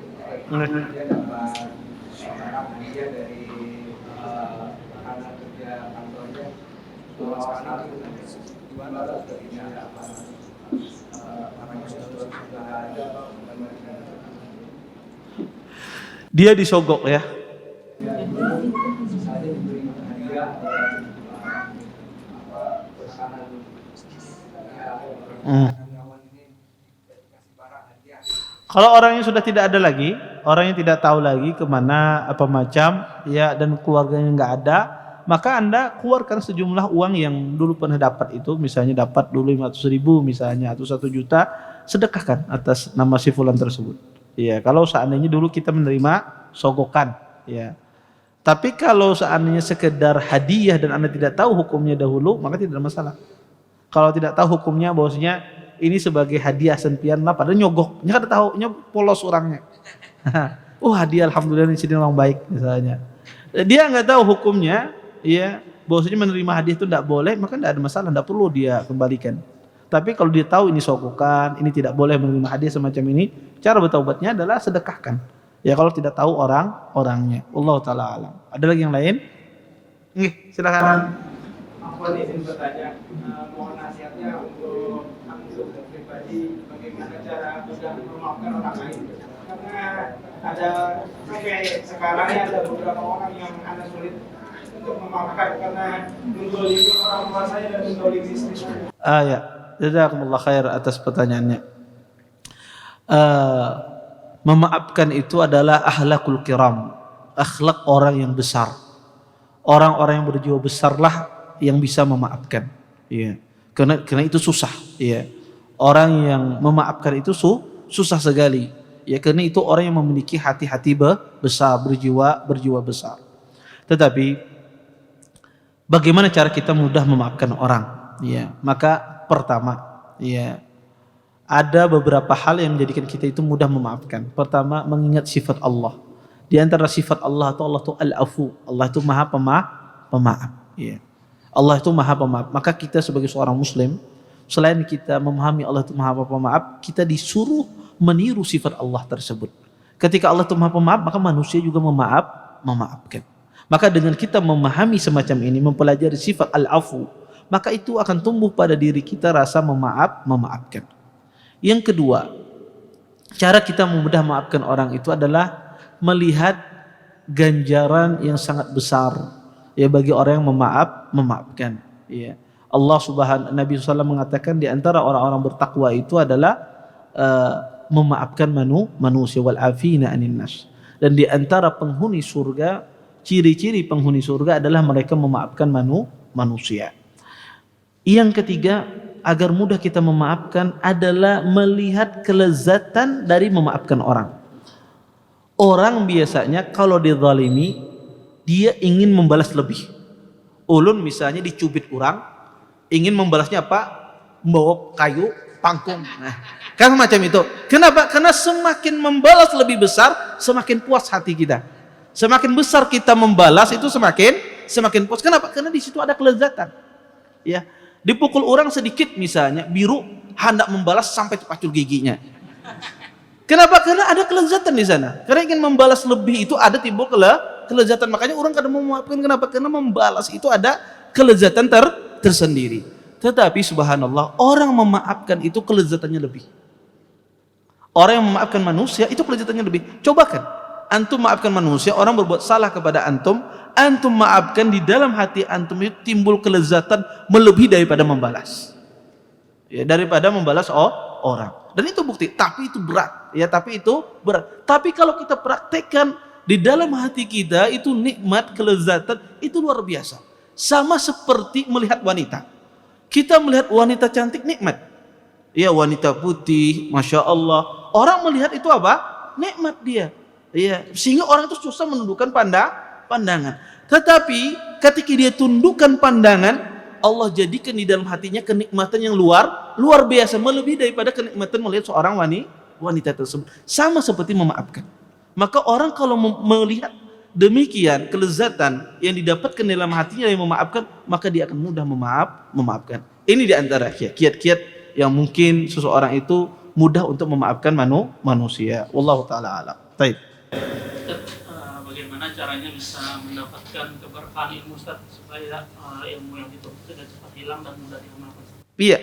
dia dapat hadiah dari anak kerja kantornya, sekarang gimana ini apa orangnya sudah ada Dia disogok ya. Misalnya diberi hadiah Kalau orangnya sudah tidak ada lagi, orangnya tidak tahu lagi kemana apa macam, ya dan keluarganya nggak ada, maka Anda keluarkan sejumlah uang yang dulu pernah dapat itu, misalnya dapat dulu 500.000 misalnya atau 1 juta, sedekahkan atas nama si fulan tersebut. Iya, kalau seandainya dulu kita menerima sogokan, ya. Tapi kalau seandainya sekedar hadiah dan Anda tidak tahu hukumnya dahulu, maka tidak ada masalah. Kalau tidak tahu hukumnya bahwasanya ini sebagai hadiah sentian lah, padahal nyogoknya kan tahu, polos orangnya. Oh hadiah, alhamdulillah di sini orang baik misalnya. Dia nggak tahu hukumnya, ya bahwasanya menerima hadiah itu tidak boleh, maka tidak ada masalah, tidak perlu dia kembalikan. Tapi kalau dia tahu ini sogokan, ini tidak boleh menerima hadiah semacam ini, cara bertaubatnya adalah sedekahkan. Ya kalau tidak tahu orangnya. Allah taala alam. Ada lagi yang lain? Nih, silakan. Aku izin bertanya, mohon nasihatnya untuk pribadi bagaimana cara mudah memaafkan orang lain. Karena ada sampai sekarang ya ada beberapa orang yang Anda sulit untuk memaafkan karena mendolimi orang tua saya dan mendolimi istri saya. Ya, jazakumullah khair atas pertanyaannya. Memaafkan itu adalah akhlakul kiram, akhlak orang yang besar. Orang-orang yang berjiwa besarlah yang bisa memaafkan. Ya. Karena itu susah. Ya. Orang yang memaafkan itu susah sekali. Ya, karena itu orang yang memiliki hati-hati besar, berjiwa besar. Tetapi bagaimana cara kita mudah memaafkan orang? Ya, maka pertama, ya, ada beberapa hal yang menjadikan kita itu mudah memaafkan. Pertama, mengingat sifat Allah. Di antara sifat Allah itu Al-Afu. Allah itu Maha Pemaaf. Ya. Allah itu Maha Pemaaf. Maka kita sebagai seorang Muslim, selain kita memahami Allah itu Maha Pemaaf, kita disuruh meniru sifat Allah tersebut. Ketika Allah itu Maha Pemaaf, maka manusia juga memaafkan. Maka dengan kita memahami semacam ini, mempelajari sifat Al-Afu, maka itu akan tumbuh pada diri kita rasa memaafkan. Yang kedua, cara kita mudah memaafkan orang itu adalah melihat ganjaran yang sangat besar ya bagi orang yang memaafkan. Ya. Nabi SAW mengatakan di antara orang-orang bertakwa itu adalah memaafkan manusia wal afina anin nas. Dan di antara penghuni surga, ciri-ciri penghuni surga adalah mereka memaafkan manusia. Yang ketiga, agar mudah kita memaafkan adalah melihat kelezatan dari memaafkan orang. Orang biasanya kalau dizalimi, dia ingin membalas lebih. Ulun misalnya dicubit orang, ingin membalasnya apa? Membawa kayu, pangkung. Nah, kan macam itu. Kenapa? Karena semakin membalas lebih besar, semakin puas hati kita. Semakin besar kita membalas itu semakin puas. Kenapa? Karena di situ ada kelezatan. Ya. Dipukul orang sedikit misalnya, biru hendak membalas sampai terpacul giginya. Kenapa? Karena ada kelezatan di sana. Karena ingin membalas lebih itu ada timbul kelezatan. Makanya orang kadang memaafkan. Kenapa? Karena membalas itu ada kelezatan tersendiri. Tetapi subhanallah, orang memaafkan itu kelezatannya lebih. Orang yang memaafkan manusia itu kelezatannya lebih. Cobakan, antum maafkan manusia, orang berbuat salah kepada antum maafkan, di dalam hati antum itu timbul kelezatan melebihi daripada membalas. Ya, daripada membalas orang. Dan itu bukti, tapi itu berat. Ya, tapi itu berat. Tapi kalau kita praktekkan di dalam hati kita itu nikmat, kelezatan itu luar biasa. Sama seperti melihat wanita. Kita melihat wanita cantik nikmat. Ya, wanita putih, masya Allah. Orang melihat itu apa? Nikmat dia. Ya, sehingga orang itu susah menundukkan pandangan. Tetapi ketika dia tundukkan pandangan, Allah jadikan di dalam hatinya kenikmatan yang luar biasa, melebihi daripada kenikmatan melihat seorang wanita tersebut. Sama seperti memaafkan. Maka orang kalau melihat demikian kelezatan yang didapatkan dalam hatinya yang memaafkan, maka dia akan mudah memaafkan. Ini di antara kiat-kiat yang mungkin seseorang itu mudah untuk memaafkan manusia. Wallahu taala alam. Baik. Bagaimana caranya bisa mendapatkan keberkahan ilmu Ustaz supaya ilmu yang itu tidak cepat hilang dan mudah diamalkan? Iya.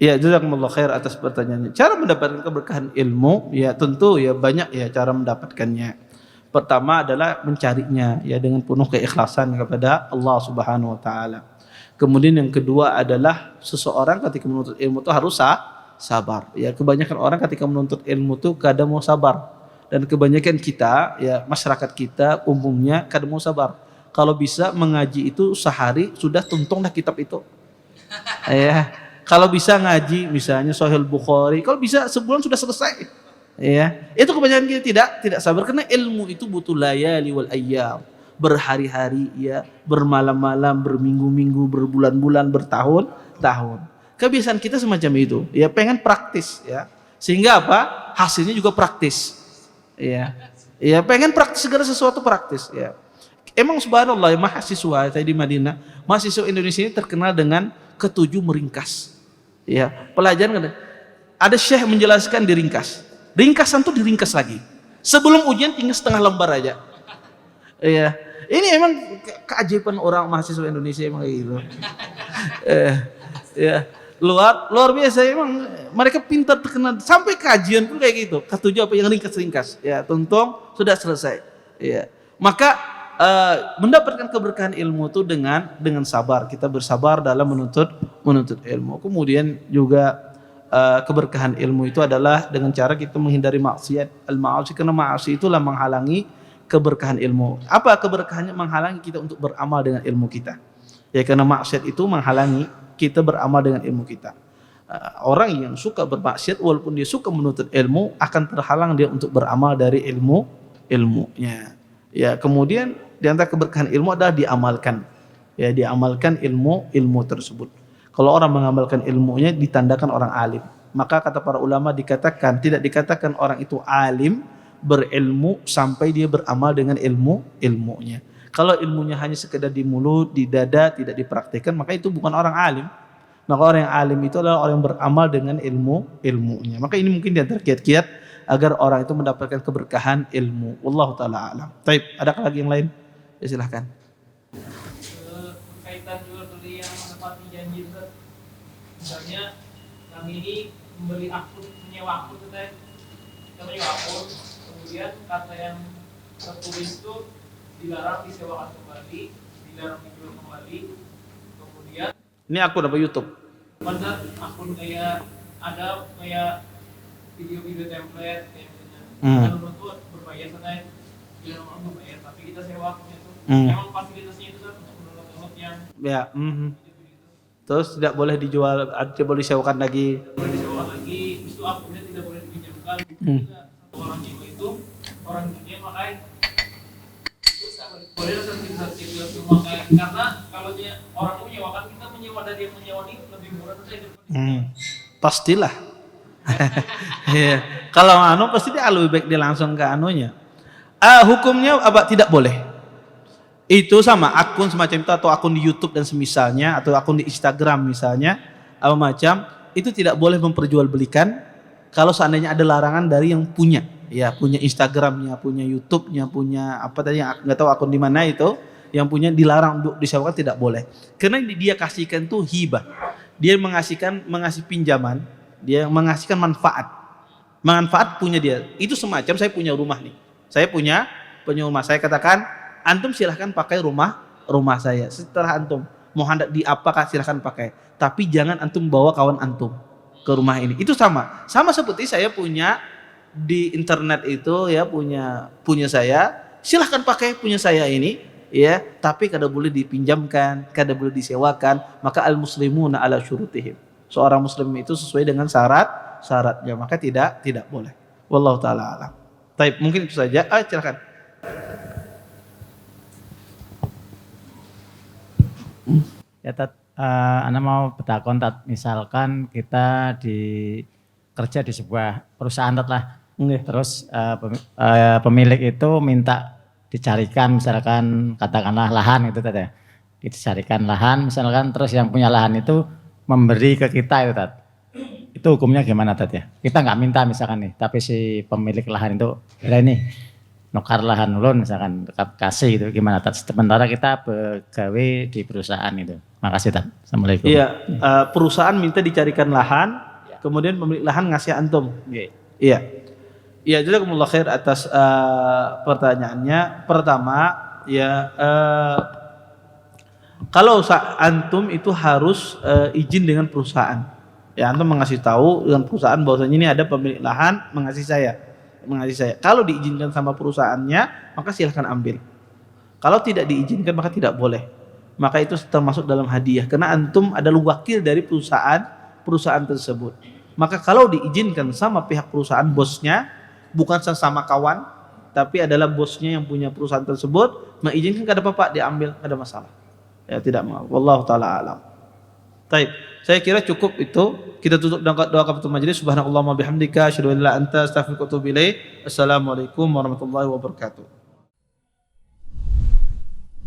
Ya, jazakumullah khair atas pertanyaannya. Cara mendapatkan keberkahan ilmu, ya tentu ya banyak ya cara mendapatkannya. Pertama adalah mencarinya ya dengan penuh keikhlasan kepada Allah Subhanahu wa taala. Kemudian yang kedua adalah seseorang ketika menuntut ilmu itu harus sabar. Ya, kebanyakan orang ketika menuntut ilmu itu kadang mau sabar. Dan kebanyakan kita, ya masyarakat kita umumnya kadang mau sabar. Kalau bisa mengaji itu sehari sudah tuntunglah kitab itu. Ya, kalau bisa ngaji misalnya Sahih Bukhari, kalau bisa sebulan sudah selesai. Ya, itu kebanyakan kita tidak sabar karena ilmu itu butuh layali wal ayyam, berhari-hari ya, bermalam-malam, berminggu-minggu, berbulan-bulan, bertahun-tahun. Kebiasaan kita semacam itu, ya pengen praktis ya. Sehingga apa? Hasilnya juga praktis. Ya. Ya, pengen praktis segala sesuatu praktis ya. Emang subhanallah ya, mahasiswa saya di Madinah, mahasiswa Indonesia ini terkenal dengan ketujuh meringkas. Ya, pelajaran ada syekh menjelaskan diringkas. Ringkasan tuh diringkas lagi. Sebelum ujian tinggal setengah lembar aja. Iya. Ini emang keajaiban orang mahasiswa Indonesia emang kayak gitu. Ya. Luar biasa emang mereka pintar terkenal sampai kajian pun kayak gitu. Ketujuh apa yang ringkas-ringkas. Ya, tuntung sudah selesai. Ya. Maka mendapatkan keberkahan ilmu itu dengan sabar. Kita bersabar dalam menuntut ilmu. Kemudian juga keberkahan ilmu itu adalah dengan cara kita menghindari maksiat, al-ma'asi, karena ma'asi itulah menghalangi keberkahan ilmu. Apa keberkahannya? Menghalangi kita untuk beramal dengan ilmu kita. Ya, karena maksiat itu menghalangi kita beramal dengan ilmu kita. Orang yang suka bermaksiat walaupun dia suka menuntut ilmu akan terhalang dia untuk beramal dari ilmunya. Ya, kemudian di antara keberkahan ilmu adalah diamalkan. Ya, diamalkan ilmu tersebut. Kalau orang mengamalkan ilmunya ditandakan orang alim. Maka kata para ulama tidak dikatakan orang itu alim berilmu sampai dia beramal dengan ilmunya. Kalau ilmunya hanya sekedar di mulut, di dada, tidak dipraktikkan, maka itu bukan orang alim. Maka orang yang alim itu adalah orang yang beramal dengan ilmunya. Maka ini mungkin di antara kiat-kiat agar orang itu mendapatkan keberkahan ilmu. Wallahu taala alam. Baik, adakah lagi yang lain? Ya, silahkan. Kaitan jual beli yang menepati janji itu, misalnya kami ini membeli akun, menyewa akun, kita menyewa akun, kemudian kata yang tertulis itu dilarang disewakan kembali, dilarang dijual kembali, kemudian Ini akun apa YouTube? pada akun kayak ada kayak video-video template kayak misalnya kan menurut tuh berbayar santai, bilang orang berbayar tapi kita sewa akunnya itu emang fasilitasnya itu kan untuk menurut yang Ya. Terus tidak boleh dijual, tidak boleh disewakan lagi. boleh disewa lagi, itu akunnya tidak boleh dipinjamkan. Satu orang nyewa itu orang dunia makanya boleh sertifikasi itu makanya karena kalau dia orang menyewakan kita menyewa dari yang menyewa ini lebih murah dari Pastilah. Ya. Kalau pasti dia lebih baik dia langsung ke anunya. Hukumnya apa? Tidak boleh. Itu sama akun semacam itu atau akun di YouTube dan semisalnya atau akun di Instagram misalnya apa macam itu tidak boleh memperjualbelikan kalau seandainya ada larangan dari yang punya, ya punya Instagramnya, punya YouTube-nya, punya apa tadi yang nggak tahu akun di mana itu yang punya dilarang untuk disewakan, tidak boleh karena dia kasihkan tuh hibah, dia mengasih pinjaman, dia mengasihkan manfaat punya dia. Itu semacam saya punya rumah nih, saya punya rumah, saya katakan antum silahkan pakai rumah saya. Setelah antum mau hendak diapakan silahkan pakai. Tapi jangan antum bawa kawan antum ke rumah ini. Itu sama seperti saya punya di internet itu ya punya saya. Silahkan pakai punya saya ini ya. Tapi kada boleh dipinjamkan, kada boleh disewakan. Maka al muslimuna ala syurutihim. Seorang muslim itu sesuai dengan syaratnya. Maka tidak boleh. Wallahu taala alam. Baik, mungkin itu saja. Silakan. Ya Tat, Anda mau bertakon Tat, misalkan kita kerja di sebuah perusahaan Tat lah, terus pemilik itu minta dicarikan misalkan katakanlah lahan gitu Tat ya, dicarikan lahan misalkan, terus yang punya lahan itu memberi ke kita itu Tat, itu hukumnya gimana Tat ya? Kita nggak minta misalkan nih, tapi si pemilik lahan itu kira ini nukar lahan ulun misalkan kasih gitu, gimana Tat? Sementara kita pegawai di perusahaan itu. Makasih Tat. Assalamualaikum. Iya, perusahaan minta dicarikan lahan, kemudian pemilik lahan ngasih antum. Iya. Iya, jazakumullah khair atas pertanyaannya. Pertama, ya kalau antum itu harus izin dengan perusahaan. Ya, antum mengasih tahu dengan perusahaan bahwasanya ini ada pemilik lahan mengasih saya. Kalau diizinkan sama perusahaannya, maka silahkan ambil. Kalau tidak diizinkan, maka tidak boleh. Maka itu termasuk dalam hadiah, karena antum adalah wakil dari perusahaan tersebut. Maka kalau diizinkan sama pihak perusahaan bosnya, bukan sesama kawan, tapi adalah bosnya yang punya perusahaan tersebut, mengizinkan kepada bapak diambil, ada masalah. Ya tidak mengapa. Wallahu taala alam. Baik, saya kira cukup itu. Kita tutup dengan doa kafatul majelis. Subhanakallahumma bihamdika asyhadu an la ilaha illa anta astaghfiruka wa atubu ilaik. Assalamualaikum warahmatullahi wabarakatuh.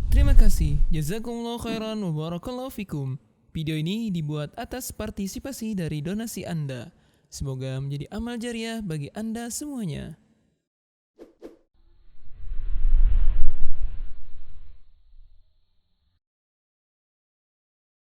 Terima kasih. Jazakumullah khairan wa barakallahu fikum. Video ini dibuat atas partisipasi dari donasi Anda. Semoga menjadi amal jariah bagi Anda semuanya.